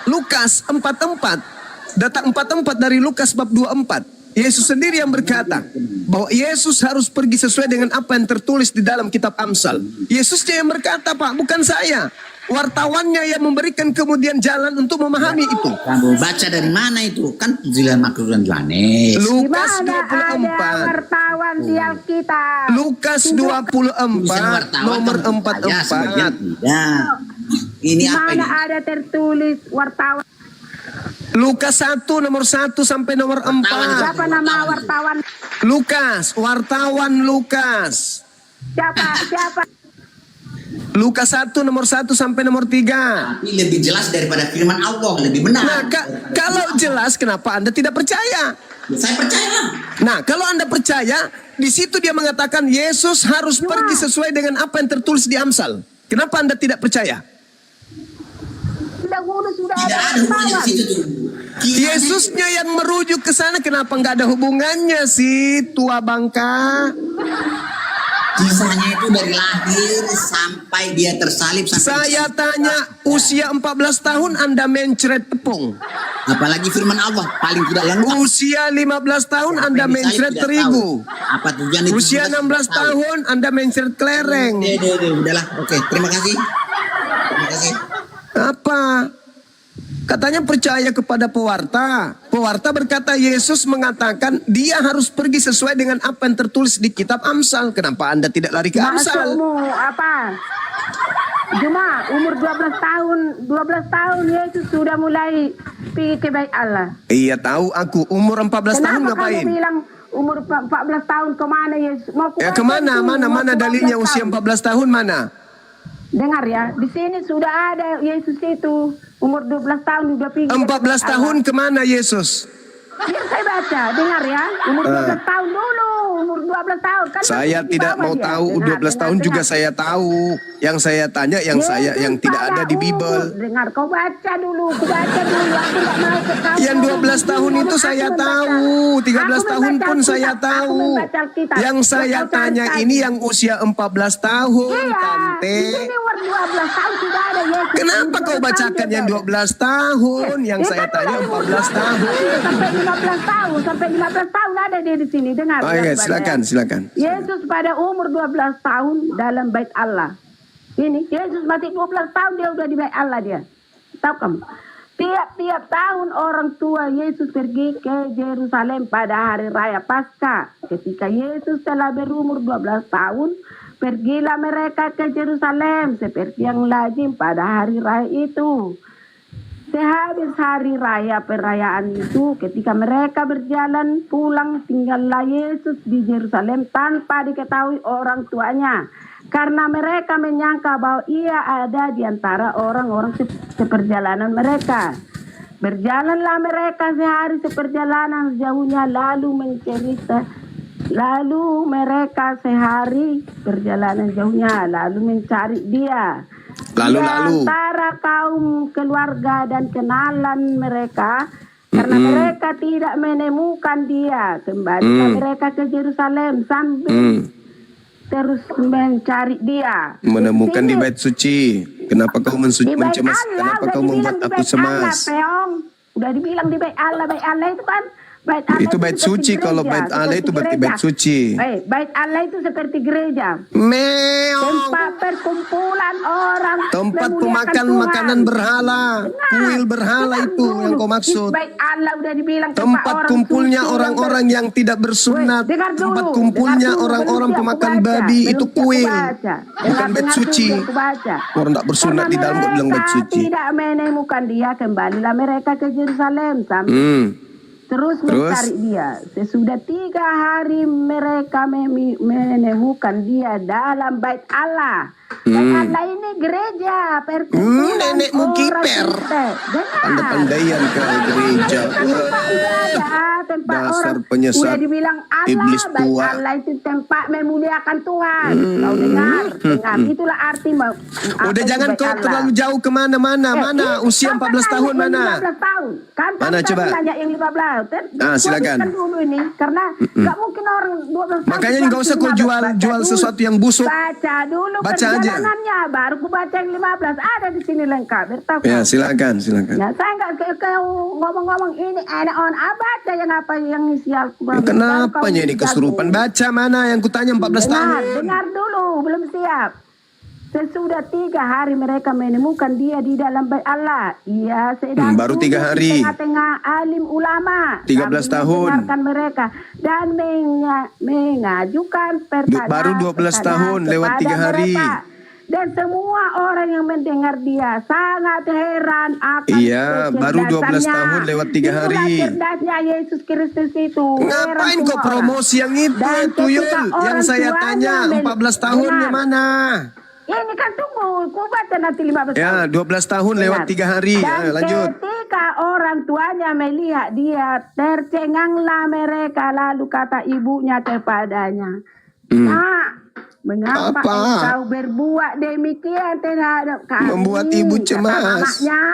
Lukas 44. Data 44 dari Lukas bab 24. Yesus sendiri yang berkata bahwa Yesus harus pergi sesuai dengan apa yang tertulis di dalam kitab Amsal. Yesusnya yang berkata, Pak, bukan saya. Wartawannya yang memberikan kemudian jalan untuk memahami itu. Kamu baca dari mana itu? Kan Zilan Makruran Johannes. Lukas Di mana ada 24. wartawan di Alkitab? Lukas 24 nomor Ya, sebagian 44. tidak. Ini Di apa mana ini? ada tertulis wartawan? Lukas 1 nomor 1 sampai nomor 4. Siapa nama wartawan? Lukas, wartawan Lukas. Siapa? Lukas 1 nomor 1 sampai nomor 3. Tapi lebih jelas daripada firman Allah, lebih benar. Nah, kalau jelas kenapa Anda tidak percaya? Saya percaya. Nah, kalau Anda percaya, di situ dia mengatakan Yesus harus pergi sesuai dengan apa yang tertulis di Amsal. Kenapa Anda tidak percaya? Dahulu sudah Tidak ada ada hubungannya wartawan. di situ tuh. Yesusnya yang merujuk ke sana, kenapa nggak ada hubungannya sih, tua bangka? Kisahnya itu dari lahir sampai dia tersalib sampai Saya tanya, usia 14 tahun Anda mencret tepung. apalagi firman Allah paling tidak lengkap. Usia 15 tahun Anda Apa yang disalib mencret tidak terigu. tahu. Apa tujuan itu? Usia 16 tahun Anda mencret kelereng. Udahlah. Oke, terima kasih. Terima kasih. Apa? Katanya percaya kepada pewarta. Pewarta berkata Yesus mengatakan dia harus pergi sesuai dengan apa yang tertulis di kitab Amsal. Kenapa Anda tidak lari ke Amsal? Maksudmu apa? Cuma umur 12 tahun Yesus sudah mulai pergi ke bait Allah. Iya tahu aku, umur 14 tahun Kenapa ngapain? kamu bilang umur 14 tahun kemana Yesus? Mau Ya ke kemana? itu, Mana mau ke dalilnya 12 usia tahun. 14 tahun mana? Dengar ya, di sini sudah ada Yesus itu umur 12 tahun sudah pergi. 14 tahun kemana Yesus? Biar saya baca, dengar ya. Umur 12 tahun dulu, umur 12 tahun. Kan Saya masih di tidak bawah mau dia. tahu, Dengar, 12 tahun dengar, juga dengar. saya tahu. Yang saya tanya yang tidak ada di Bible. Dengar, kau baca dulu, aku baca dulu. Aku nggak mau ke kamu. Yang 12 tahun itu saya tahu, 13 tahun pun saya tahu. Yang saya tanya ini yang usia 14 tahun, Iya, Tante. di sini umur 12 tahun sudah ada Yesus. Kenapa kau bacakan yang 12 tahun? Yang saya tanya 14 tahun. Sampai 15 tahun ada dia di sini. Dengar. Oh iya, dengar, silakan. Yesus pada umur 12 tahun dalam bait Allah. Ini Yesus masih 12 tahun dia udah di bait Allah dia. Tahu kamu? Tiap-tiap tahun orang tua Yesus pergi ke Yerusalem pada hari raya Paskah. Ketika Yesus telah berumur 12 tahun, pergilah mereka ke Yerusalem seperti yang lazim pada hari raya itu. Sehabis hari raya perayaan itu, ketika mereka berjalan pulang, tinggallah Yesus di Yerusalem tanpa diketahui orang tuanya. Karena mereka menyangka bahwa ia ada di antara orang-orang seperjalanan mereka. Berjalanlah mereka sehari seperjalanan sejauhnya lalu mereka sehari perjalanan jauhnya lalu mencari dia. Di antara kaum keluarga dan kenalan mereka, karena mereka tidak menemukan dia, kembali mereka ke Yerusalem sambil terus mencari dia. Menemukan di bait suci. Kenapa kau mencemas? Kenapa kau membuat aku cemas? Udah dibilang di bait Allah itu kan bait Allah Itu bait suci. Kalau bait Allah itu berarti bait suci. Bait Allah itu seperti gereja. Meong. Tempat perkumpulan orang. Tempat memuliakan pemakan Tuhan. makanan berhala. Kuil berhala Dengar itu dulu. yang kau maksud. Bait Allah udah dibilang Tempat orang kumpulnya suci orang-orang yang tidak bersunat. Weh, dengar dulu, Tempat kumpulnya dengar dulu, orang-orang belum pemakan siap aku baca, babi belum itu siap aku kuil. baca. Bukan bait Dengar suci. dulu, aku baca. Orang tak bersunat di dalam kok bilang bait Karena suci. mereka tidak menemukan dia, kembalilah mereka ke Yerusalem sampai terus mencari dia. Sesudah 3 hari mereka menemukan dia dalam bait Allah. Bait Allah ini gereja perkumpulan Nenekmu orang kiper. Kristen. Dengar. Pandai-pandaian ke gereja. Tempat Dasar orang penyesat. udah dibilang Allah, Iblis bait tua. Allah itu tempat memuliakan Tuhan. Kau dengar. Itulah arti Udah jangan kau terlalu jauh kemana-mana. Mana usia 14 tahun mana? 15 tahun. Kan Mana coba? Tanya yang 15. Silakan. Dulu ini karena nggak mungkin orang 12 tahun. Makanya nggak usah kau jual sesuatu yang busuk. Baca dulu Baca aja. perjalanannya, baru ku baca yang 15. Ada di sini lengkap. Bertahu. Ya silakan. Ya, saya nggak kau ngomong-ngomong ini enak on baca yang apa yang isi Al-Quran. Kenapanya ini kesurupan? Baca mana yang kutanya 14 tahun? Dengar dulu, belum siap. Sesudah 3 hari mereka menemukan dia di dalam bait Allah. Ia sedang Baru 3 duduk hari. di tengah-tengah alim ulama. 13 sambil tahun. mendengarkan mereka dan mengajukan pertanyaan. Baru 12 tahun, lewat 3 hari. Mereka. Dan semua orang yang mendengar dia sangat heran akan Iya, baru 12 kecerdasannya. tahun, lewat 3 hari. Itulah cerdasnya Yesus Kristus itu. Heran Ngapain semua kok promosi yang itu, Dan Tuyul? ketika Yang orang saya tuanya tanya, 14 tahunnya dengar. mana? Ini kan tunggu, ku baca nanti 15 Ya, tahun. 12 tahun lewat Dengar. 3 hari. Dan Lanjut. ketika orang tuanya melihat dia, tercenganglah mereka, lalu kata ibunya kepadanya, Nak, mengapa Apa? engkau berbuat demikian terhadap kami? Membuat ibu Kata cemas. mamanya,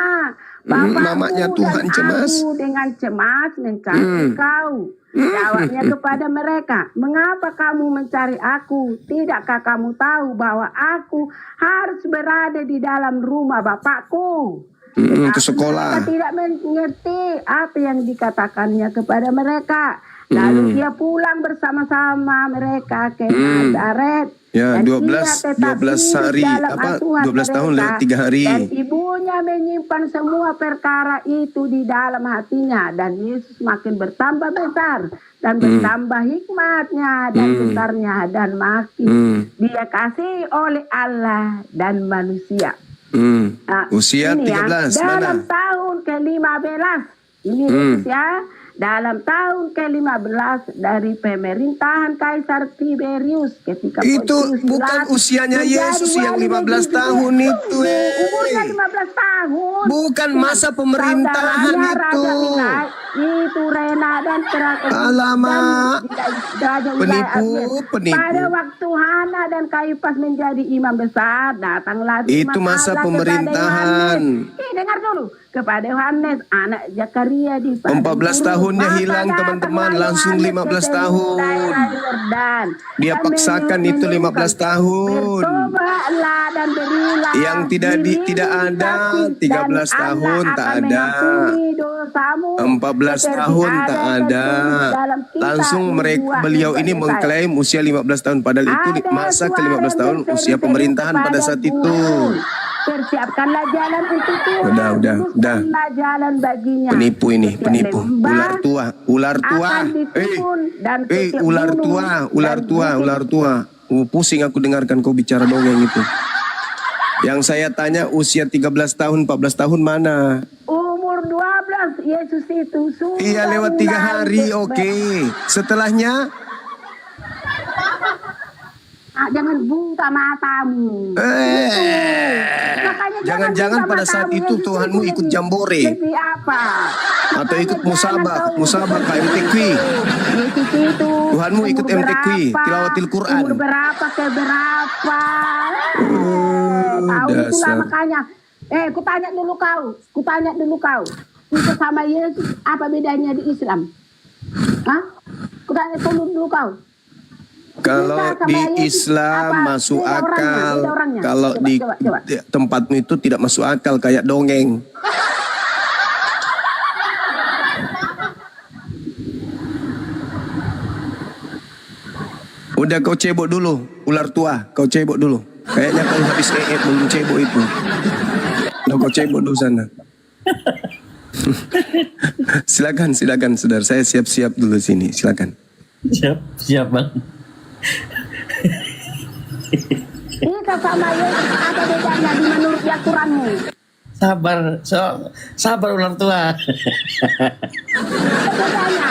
Bapakku mamanya Tuhan dan cemas. aku dengan cemas mencari kau. Jawabnya kepada mereka, mengapa kamu mencari aku? Tidakkah kamu tahu bahwa aku harus berada di dalam rumah Bapakku? Ke Tetapi sekolah. mereka tidak mengerti apa yang dikatakannya kepada mereka. Lalu dia pulang bersama-sama mereka ke Nazaret. Ya, Dan 12 ia tetap 12 hidup hari, dalam apa, asuhan 12 tahun mereka. lewat 3 hari. Dan ibunya menyimpan semua perkara itu di dalam hatinya. Dan Yesus makin bertambah besar. Dan bertambah hikmatnya dan besarnya. Dan makin dia kasih oleh Allah dan manusia. Nah, Usia ini 13, dalam mana? tahun ke-15 ini Yesus ya, dalam tahun ke-15 dari pemerintahan Kaisar Tiberius ketika Itu Pontius bukan Pilatus usianya menjadi Yesus yang wali 15 negeri tahun Judea. itu, Umurnya 15 tahun. Bukan masa pemerintahan Saudaranya itu. Raja Mikhail, itu Rena dan terakhir. Alamak. Penipu, penipu. Pada waktu Hana dan Kayufas menjadi imam besar, datanglah firman Itu masa Allah kepada pemerintahan. Yohanes. Dengar dulu, kepada Yohanes anak Zakaria di padang 14 gurun. tahunnya Maka hilang, datanglah teman-teman, langsung Yohanes 15 ke tahun. daerah Yordan. Dia Dan paksakan itu 15 tahun. Bertobatlah dan berilah Yang tidak diri tidak ada, sakit, 13 dan tahun Allah tak akan ada. mengampuni dosamu. 14 Seperti tahun tak ada. tertulis dalam kitab Langsung nubuat beliau ini Yesaya. mengklaim usia 15 tahun. Padahal itu Ada masa suara ke-15 yang tahun berseru usia pemerintahan pada kepada saat itu. Tuhan. Persiapkanlah jalan untuk Tuhan. Udah. Luruskanlah jalan baginya. Penipu ini, Setiap penipu. lembah Ular tua, ular tua. akan ditimbun dan setiap Ular gunung tua, ular dan tua, bukit ular tua. Pusing aku dengarkan kau bicara dongeng itu. Yang saya tanya usia 13 tahun, 14 tahun mana? umur 12 Yesus itu sudah Iya lewat 3 hari, oke. Setelahnya, jangan buka matamu. Makanya jangan-jangan buka pada saat matamu. itu Yesus Tuhanmu itu ikut lebih- jambore. lebih apa? Atau ikut Makanya jangan musabak kau- KMTQ. Yesus itu Tuhanmu ikut umur MTQ, berapa, tilawatil Quran. Umur berapa ke berapa? Tahu itulah dasar. makanya. Ku tanya dulu kau. Itu sama Yesus apa bedanya di Islam? Hah? Ku tanya dulu kau. Kalau Bisa sama di Yesus, Islam apa, masuk beda orangnya, akal, beda orangnya. kalau Coba, di coba. tempatmu itu tidak masuk akal kayak dongeng. Udah kau cebok dulu, ular tua, kau cebok dulu. Kayaknya kau habis belum cebok itu. Udah kau cebok dulu sana. silakan, saudara. Saya siap-siap dulu sini, silakan. Siap bang. Kita sama Yesus apa bedanya di menurut Al-Quranmu? Sabar ular tua. Apa bedanya?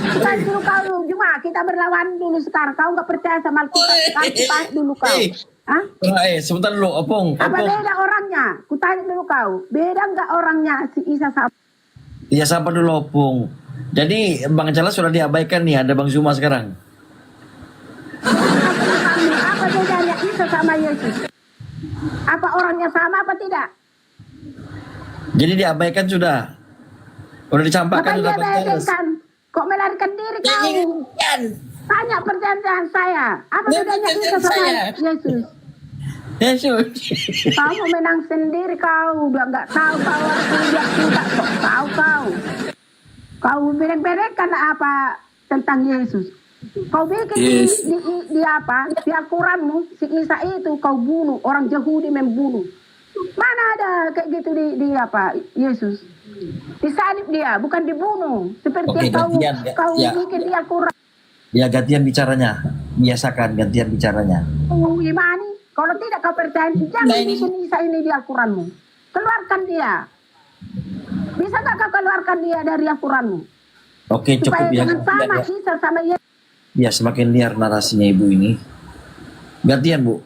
Kita suruh kau cuma kita berlawan dulu sekarang. Kau nggak percaya sama Al-Quran? Kasih tanya dulu kau. Hah? Sebentar dulu, opong. Apa beda orangnya? Kutanya dulu kau. Beda nggak orangnya si Isa sama? Ya sabar dulu opong. Jadi Bang Cala sudah diabaikan nih, ada Bang Zuma sekarang. Apa bedanya Isa sama Yesus? Apa orangnya sama apa tidak? Jadi diabaikan sudah. Udah dicampakkan Makanya sudah Bang Charles. bedakan. Kok melarikan diri kau? Tanya perjanjian saya. Apa bedanya Isa sama Yesus? Yesus. Kau mau menang sendiri kau. Udah nggak tahu kau tidak kok tahu kau. Kau berek-berek kan apa tentang Yesus? Kau bikin Yes. di apa? Di Al-Quranmu, si Isa itu kau bunuh, orang Yahudi membunuh. Mana ada kayak gitu di apa? Yesus. Disalib dia, bukan dibunuh. Seperti Oke, yang kau gantian, kau ya. bikin di Al-Quran. Ya gantian bicaranya. Biasakan gantian bicaranya. Imani. Kalau tidak kau percaya, jangan bikin Isa ini di Al-Quranmu. Keluarkan dia. Bisa nggak kau keluarkan dia dari Al-Quranmu? Oke, Supaya cukup ya. jangan sama Ya, Isa sama Yesus. ya, semakin liar narasinya ibu ini. Gantian Bu.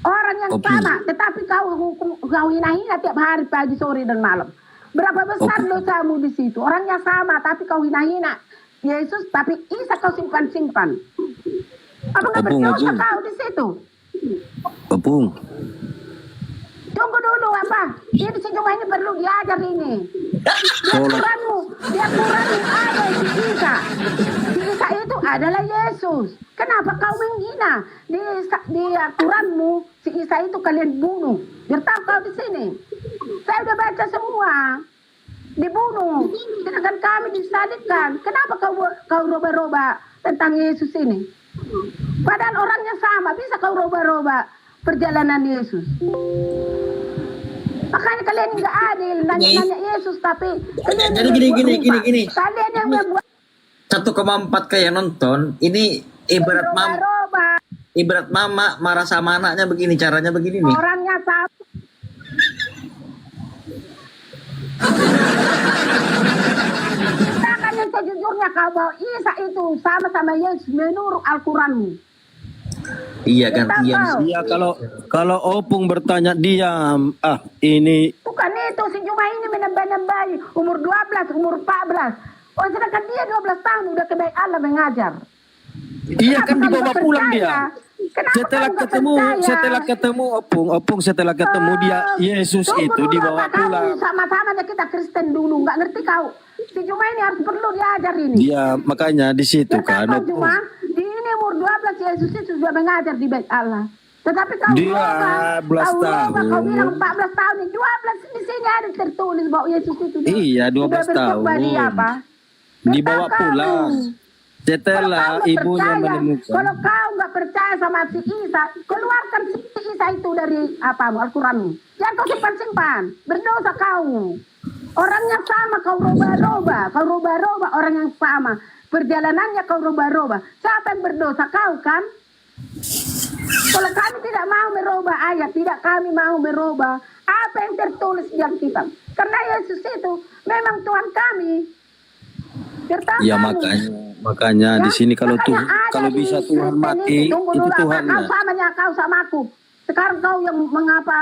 Orang yang Oke. sama, tetapi kau hina-hina tiap hari pagi, sore dan malam. Berapa besar dosamu di situ? Orangnya sama, tapi kau hina-hina Yesus, tapi Isa kau simpan-simpan. Apa nggak Opung, berdosa Opung. kau di situ? Opung. Tunggu dulu apa? Ini sejumlah ini perlu diajar ini. Dia Sholat. Quranmu ada di Isa. Di Isa itu adalah Yesus. Kenapa kau menghina? Di Quranmu si Isa itu kalian bunuh. Biar tahu kau di sini. Saya udah baca semua. Dibunuh. Sedangkan kami disalibkan. Kenapa kau roba-roba tentang Yesus ini? Padahal orangnya sama. Bisa kau roba-roba perjalanan Yesus. Makanya kalian nggak adil nanya Yesus, tapi kalian Jadi yang gini. membuat. Kalian yang membuat 1,4 kayak nonton. Ini ibarat roba-roba. ibarat mama marah sama anaknya begini, caranya begini nih. Orangnya sama. Katakan yang sejujurnya kau bahwa Isa itu sama-sama Yesus menurut Al-Quranmu. Iya, gantian. Iya, kalau Opung bertanya diam. Ini Bukan itu, si Juma ini menambah-nambahi umur 12, umur 14. Oh, sedangkan dia 12 tahun udah kebaik Allah mengajar. iya Kenapa kan kau dibawa nggak pulang percaya? dia. Kenapa Setelah kau nggak ketemu, percaya? setelah ketemu dia Yesus Tunggu itu dulu, dibawa Pak. Kau pulang. sama-sama aja kita Kristen dulu, nggak ngerti kau. Si Juma ini harus perlu diajar ini. Dia makanya di situ kan. Kau Opung. Juma, di ini umur 12 Yesus itu sudah mengajar di bait Allah. Tetapi kau Dia roba, 12 tahun. kau bilang 14 tahun, 12 di sini ada tertulis bahwa Yesus itu Iya, 12 sudah berkhotbah di tahun. apa? Dibawa Berkata pulang. kamu. Setelah Kalau kau nggak ibunya percaya, menemukan. kalau kau nggak percaya sama si Isa, keluarkan si Isa itu dari apa Al-Quranmu. Jangan kau simpan-simpan. Berdosa kau. Orangnya sama, kau roba-roba orang yang sama. Perjalanannya kau roba-roba. Siapa yang berdosa? Kau kan? Kalau kami tidak mau merubah ayat, tidak kami mau merubah apa yang tertulis di Alkitab. Karena Yesus itu memang Tuhan kami. Serta Ya kami. makanya di sini kalau Makanya ada kalau di bisa Tuhan Kristen mati Tunggu itu dulu, apa Tuhannya. kau samanya kau sama aku. Sekarang kau yang mengapa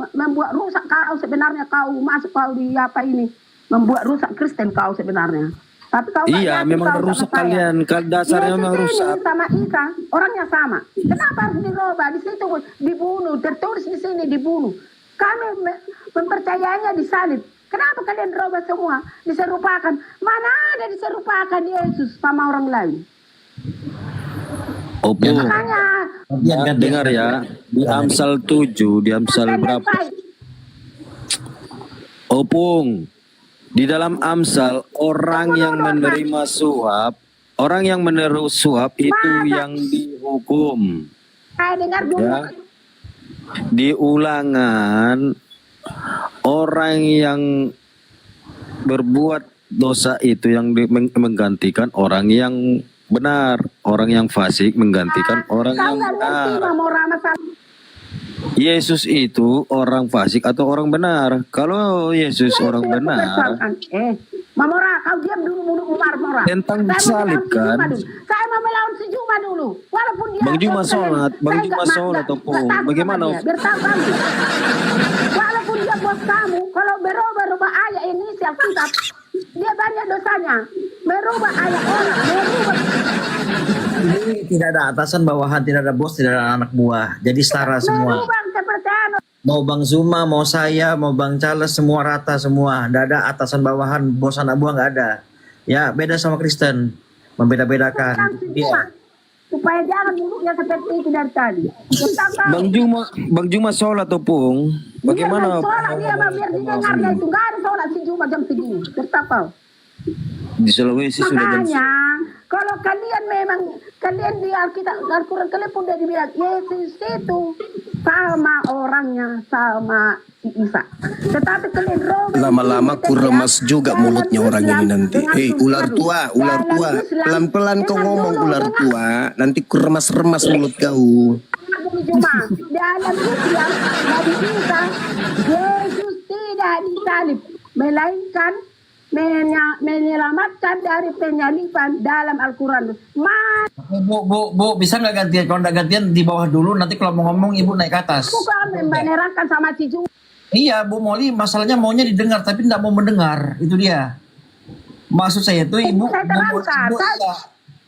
membuat rusak kau sebenarnya kau masuk kau di apa ini membuat rusak Kristen kau sebenarnya. Tapi kau nggak Iya, yakin memang kau merusak sama saya. kalian. Dasarnya Yesus memang ini rusak. sama Isa orangnya sama. Kenapa harus dirubah? Di situ dibunuh, tertulis di sini dibunuh. Kami mempercayainya disalib. Kenapa kalian rubah semua? Diserupakan. Mana ada diserupakan Yesus sama orang lain? Opung. Makanya Ya, dengar ya, di Amsal 7, di Amsal kalian berapa? baik. Opung. Di dalam Amsal orang yang menerima suap, orang yang menerus suap itu yang dihukum. Saya dengar dulu. Ya. Di Ulangan orang yang berbuat dosa itu yang menggantikan orang yang benar, orang yang fasik menggantikan orang Kau yang nggak ngerti benar. mau masalah. Yesus itu orang fasik atau orang benar? Kalau Yesus orang benar, Mamora, kau diam dulu mulut Mora. Tentang Saya mau salib, melawan si Juma kan? dulu. Saya mau melawan si Juma dulu. Walaupun dia Bang Juma Kristen, sholat, Bang saya Juma nggak- sholat, nggak- Opung. nggak takut Bagaimana? sama dia. Biar tahu kamu. Walaupun dia bos kamu, kalau berubah ayat inisial kitab, dia banyak dosanya. Berubah ayat orang, berubah. Ini tidak ada atasan bawahan, tidak ada bos, tidak ada anak buah. Jadi setara semua. Berubah seperti anu. Mau Bang Zuma, mau saya, mau Bang Charles, semua rata semua. Tidak ada atasan bawahan, bos anak buah nggak ada. Ya beda sama Kristen, membeda-bedakan. Tentang si Juma. Dia. Supaya jangan duduknya seperti itu dari tadi. Tentang kau. Bang Juma sholat Opung. Bagaimana? Dia sholat dia mah biar didengarnya itu. Gak ada sholat si Juma jam segini. Tertapau. Di Sulawesi sudah jam Makanya kalau kalau kalian memang kalian di Alkitab Al-Quran kalian pun udah dibilang Yesus itu sama orangnya sama si Isa. Tetapi kalian Lama-lama ku remas juga mulutnya orang ini nanti. Hei, ular tua, pelan-pelan kau ngomong ular tua, nanti ku remas-remas mulut kau. Cuma dalam Islam Nabi Isa Yesus tidak disalib, melainkan menyelamatkan dari penyaliban dalam Al-Quran. Bu, bisa nggak gantian? Kalau nggak gantian di bawah dulu, nanti kalau mau ngomong ibu naik ke atas. Bukan menerangkan sama si Juma. Iya, Bu Moli, masalahnya maunya didengar tapi tidak mau mendengar, itu dia. Maksud saya itu ibu,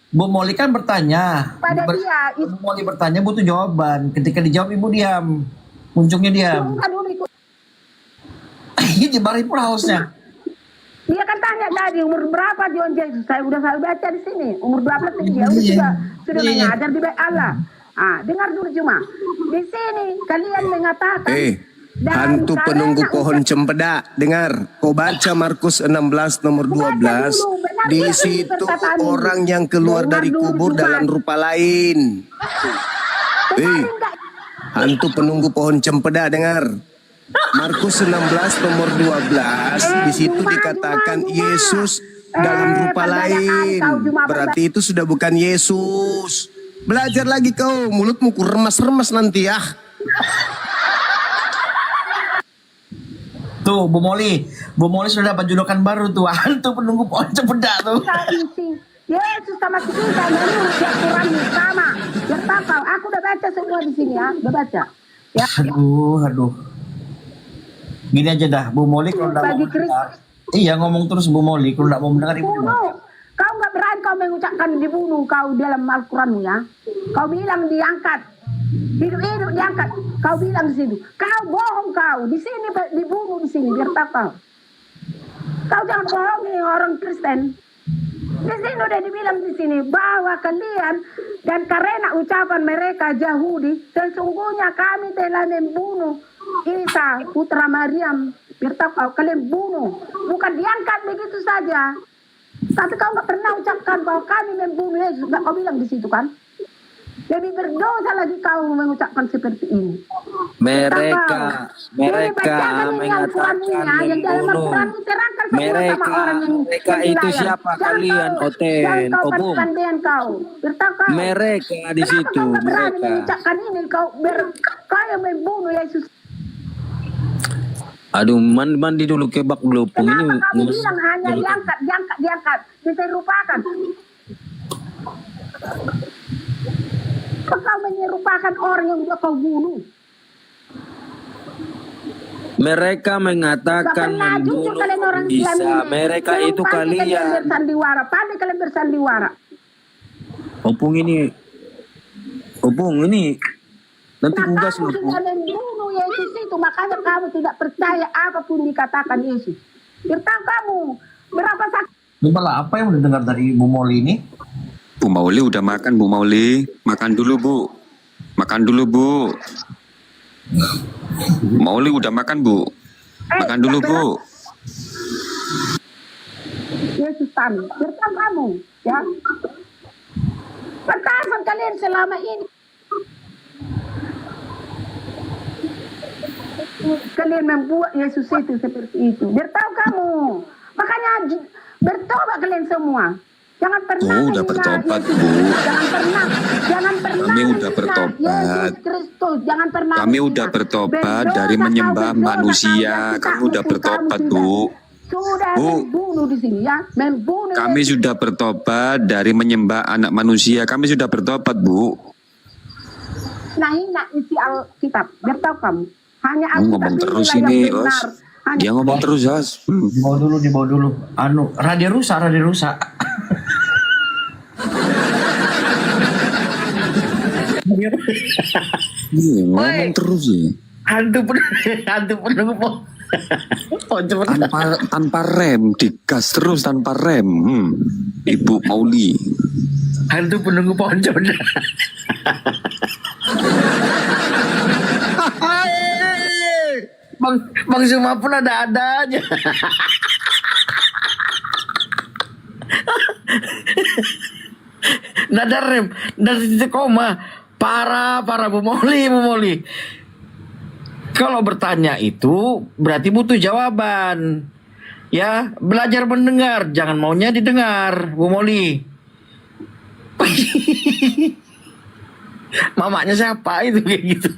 Bu Moli kan bertanya, Pada dia, Bu Moli bertanya butuh jawaban. Ketika dijawab ibu diam, muncungnya diam. Ini jebari pun hausnya. Dia kan tanya tadi umur berapa John Yesus. Saya udah selalu baca di sini. Umur 12 dia sudah mengajar di bait Allah. Dengar dulu cuma. Di sini kalian mengatakan Hantu penunggu pohon cempeda, dengar. Kau baca Markus 16 nomor 12. Di situ orang yang keluar dari kubur dalam rupa lain. Hantu penunggu pohon cempeda, dengar. Markus 16 nomor 12, di situ dikatakan Yesus dalam rupa lain. Berarti itu sudah bukan Yesus. Belajar lagi kau, mulutmu ku remas-remas nanti ya. Tuh, Bu Moli sudah dapat julukan baru tuh, hantu penunggu pohon cempeda tuh. Yesus sama si Isa menurut Al-Quran sama. Bertakau, aku udah baca semua di sini ya, udah baca. Ya. Aduh. Gini aja dah, Bu Moli kalau tidak mau mendengar. Iya, ngomong terus Bu Moli, kalau tidak mau mendengar ibu. Kau nggak berani kau mengucapkan dibunuh kau dalam Al-Quranmu ya. Kau bilang diangkat, hidup diangkat. Kau bilang di situ. Kau bohong kau. Di sini dibunuh di sini biar tak kau. Kau jangan bohongi orang Kristen. Di sini udah dibilang di sini bahwa kalian dan karena ucapan mereka Yahudi, sesungguhnya kami telah membunuh Isa putra Maryam. Biar tahu kalian bunuh, bukan diangkat begitu saja. Tapi kau nggak pernah ucapkan bahwa kami membunuh Yesus. Nggak kau bilang di situ kan? Lebih berdosa lagi kau mengucapkan seperti ini. Mereka mengatakan membunuh. Mereka itu siapa kalian, Oten, Obung? Mereka di situ, mereka. Mengucapkan ini kau yang membunuh Yesus. Aduh, mandi dulu kebak gelopong ini. Kenapa kamu bilang hanya diangkat, bisa lupakan? Kau menyerupakan orang yang sudah kau bunuh. Mereka mengatakan membunuh Isa. Mereka itu kalian. Pandai kalian bersandiwara. Opung ini. Nanti kugas Kamu sudah membunuh Yesus itu, makanya kamu tidak percaya apapun dikatakan Yesus. Bertahu kamu berapa sakit? Gimana apa yang udah dengar dari Bu Moli ini? Bu Mauli udah makan, Bu Mauli. Makan dulu, Bu. Makan dulu, Bu. Mauli udah makan, Bu. Makan dulu, Bu. Yesus kami, bertahu kamu, ya. Pertahanan kalian selama ini. Kalian membuat Yesus itu seperti itu. Bertahu kamu. Makanya bertobat kalian semua. Jangan pernah udah bertobat, Bu. Jangan pernah. Kami udah bertobat. Yesus Kristus, jangan pernah. Kami udah bertobat dari menyembah manusia. Kami udah bertobat, Bu. Sudah membunuh di sini ya. Membunuh. Kami sudah bertobat dari menyembah anak manusia. Kami sudah bertobat, Bu. Nah, isi Alkitab. Bertahu kamu. Hanya ngomong terus ini, Os. Dia ngomong terus, Os. Dibawa dulu. Radio rusak. Iya, ngomong terus ya. Hantu penunggu pohon cempeda. Tanpa rem, digas terus tanpa rem. Ibu Mauli. Hantu penunggu pohon cempeda. Bang Zuma pun ada aja. Nggak ada rem, nggak ada titik koma. Parah Bu Moli. Kalau bertanya itu berarti butuh jawaban. Ya, belajar mendengar, jangan maunya didengar, Bu Moli. Mamanya siapa itu kayak gitu.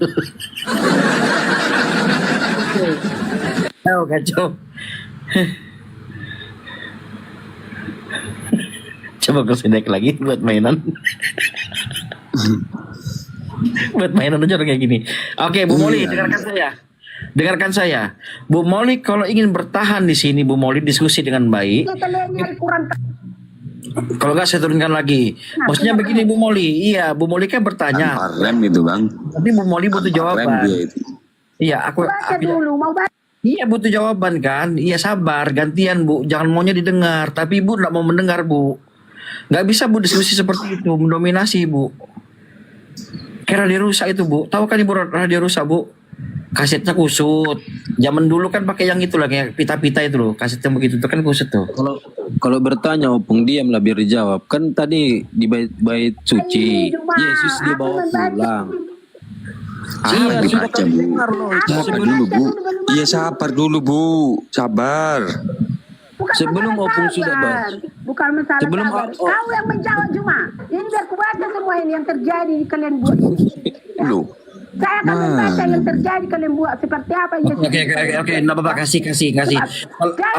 Kacau. Coba ke sedek lagi buat mainan. Buat mainan aja kayak gini. Oke, Bu Moli, dengarkan saya. Bu Moli kalau ingin bertahan di sini, Bu Moli diskusi dengan baik. Kalian nyari kurang. Kalau nggak saya turunkan lagi. Maksudnya begini Bu Moli. Iya, Bu Moli kan bertanya. Tanpa rem itu bang. Tapi Bu Moli butuh Rem jawaban. dia itu. Iya, Baca dulu, mau baca. Iya butuh jawaban kan. Iya sabar, gantian Bu. Jangan maunya didengar. Tapi Ibu nggak mau mendengar Bu. Nggak bisa Bu diskusi seperti itu, mendominasi Bu. Kayak radio rusak itu Bu. Tahu kan Ibu radio rusak Bu? Kasetnya kusut. Zaman dulu kan pakai yang itu lah kayak pita-pita itu loh. Kasetnya begitu itu kan kusut tuh. Kalau bertanya opung diam lah biar dijawab. Kan tadi di bait suci Yesus dibawa pulang. Ah, dibaca Bu. Dengar loh. Sabar dulu Bu. Iya sabar dulu Bu. Sabar. Bukan Sebelum masalah opung sudah sabar. baca. Bukan masalah Sebelum sabar. oh. Kau yang menjawab cuma. Ini biar ku baca semua ini yang terjadi di kalian buat ini. Ya. Loh. Saya akan membaca yang terjadi kalian buat seperti apa Yesus. Oke, nggak apa-apa, kasih.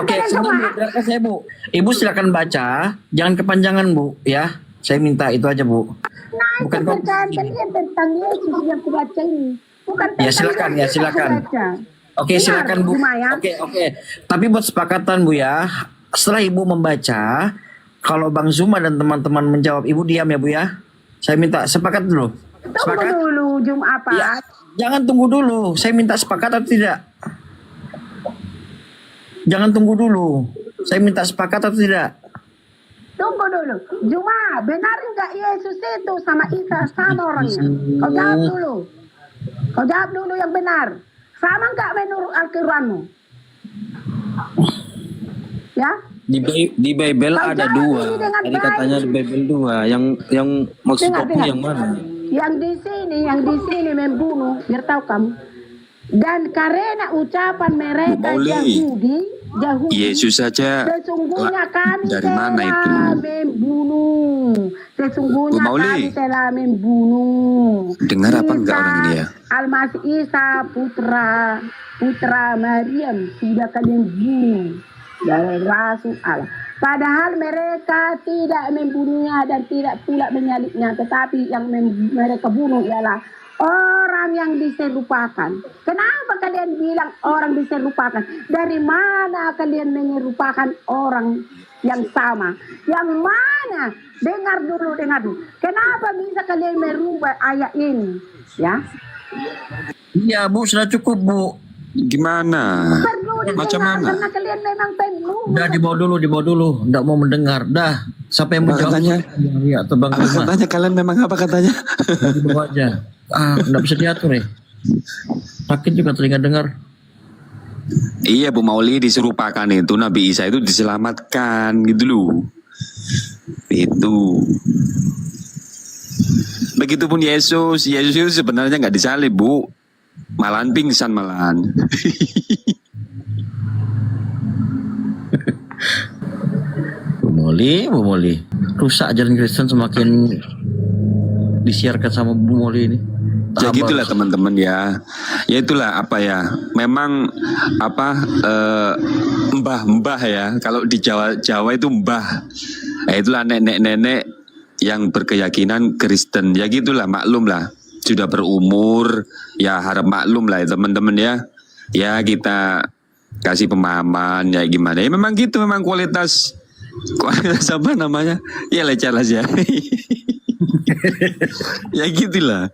Oke, sebelum dengarkan saya Bu. Ibu silakan baca, jangan kepanjangan Bu, ya. Saya minta itu aja Bu. Nah, Bukan itu bacaan kalian tentang Yesus yang ku baca ini. Bukan Ya tentang silakan, ya Yesus yang silakan. ku baca. Oke, Benar, silakan Bu. Cuma ya. Oke. Tapi buat sepakatan Bu ya, setelah Ibu membaca, kalau Bang Zuma dan teman-teman menjawab, Ibu diam ya Bu ya. Saya minta sepakat dulu. Tunggu Sepakat? dulu, apa? Ya, jangan tunggu dulu. Saya minta sepakat atau tidak? Jangan tunggu dulu. Saya minta sepakat atau tidak? Tunggu dulu. Cuma benar nggak Yesus itu sama Isa sama orangnya? Kau jawab dulu. Kau jawab dulu yang benar. Sama nggak menurut Al-Quranmu? Ya? Di Bible Kau ada jawab dua. ini dengan Tadi katanya di Bible dua. Yang maksud Dengar, opung dengar. yang mana? Yang di sini membunuh, biar tahu kamu. Dan karena ucapan mereka Boleh. Yahudi, Yesus saja sesungguhnya kami dari mana itu? telah membunuh. Sesungguhnya Bu Mauli. kami telah membunuh. Dengar apa enggak orang ini ya? Almasih Isa putra Maryam sudah kalian bunuh dari Rasul Allah. Padahal mereka tidak membunuhnya dan tidak pula menyalibnya, tetapi yang mereka bunuh ialah orang yang diserupakan. Kenapa kalian bilang orang diserupakan? Dari mana kalian menyerupakan orang yang sama? Yang mana? Dengar dulu. Kenapa bisa kalian merubah ayat ini? Ya. Iya Bu, sudah cukup Bu. Gimana? Perlu Macam didengar, mana? karena kalian memang penuh. Udah dibawa dulu. Nggak mau mendengar. Dah, siapa yang menjawab? Katanya. Iya, atau Bang Apa Zuma. katanya kalian memang apa katanya? Dibawa aja. Nggak bisa diatur ya. Sakit juga telinga dengar. Iya Bu Mauli diserupakan itu Nabi Isa itu diselamatkan gitu loh. Itu. Begitupun Yesus itu sebenarnya nggak disalib Bu. Malahan pingsan malahan. Bu Moli. Rusak ajaran Kristen semakin disiarkan sama Bu Moli ini. Ya gitulah teman-teman ya. Ya itulah apa ya. Memang apa mbah-mbah ya. Kalau di Jawa itu mbah. Nah, itulah nenek-nenek yang berkeyakinan Kristen. Ya gitulah, maklum lah. Sudah berumur, ya harap maklum lah ya teman-teman ya. Ya kita kasih pemahaman ya gimana. Ya memang gitu, memang kualitas apa namanya? Ya lecas ya. Ya gitulah.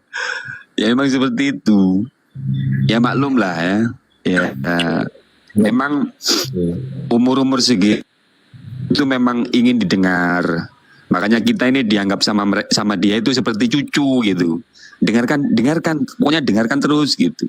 Ya memang seperti itu. Ya maklum lah ya. Ya memang umur-umur segitu itu memang ingin didengar. Makanya kita ini dianggap sama dia itu seperti cucu gitu. Dengarkan, pokoknya dengarkan terus gitu.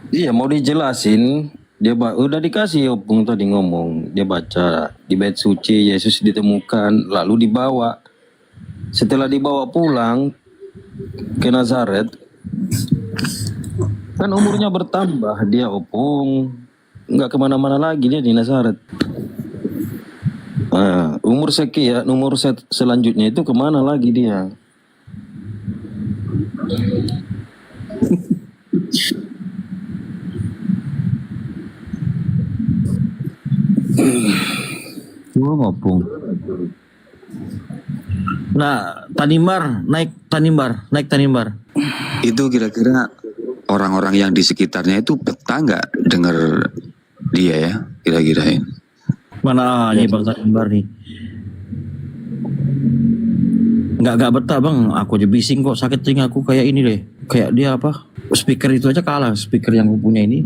Iya, mau dijelasin Udah dikasih Opung tadi ngomong, dia baca di bait suci Yesus ditemukan lalu dibawa. Setelah dibawa pulang ke Nazaret, kan umurnya bertambah dia Opung, nggak kemana-mana lagi dia di Nazaret. Nah, umur sekian, selanjutnya itu kemana lagi dia? Opung. Nah, naik Tanimbar. Itu kira-kira orang-orang yang di sekitarnya itu betah nggak dengar dia ya, kira-kira ini? Mana nih Bang Tanimbar nih? Nggak betah Bang, aku aja bising kok, sakit telingaku kayak ini deh. Kayak dia apa? Speaker itu aja kalah, speaker yang aku punya ini.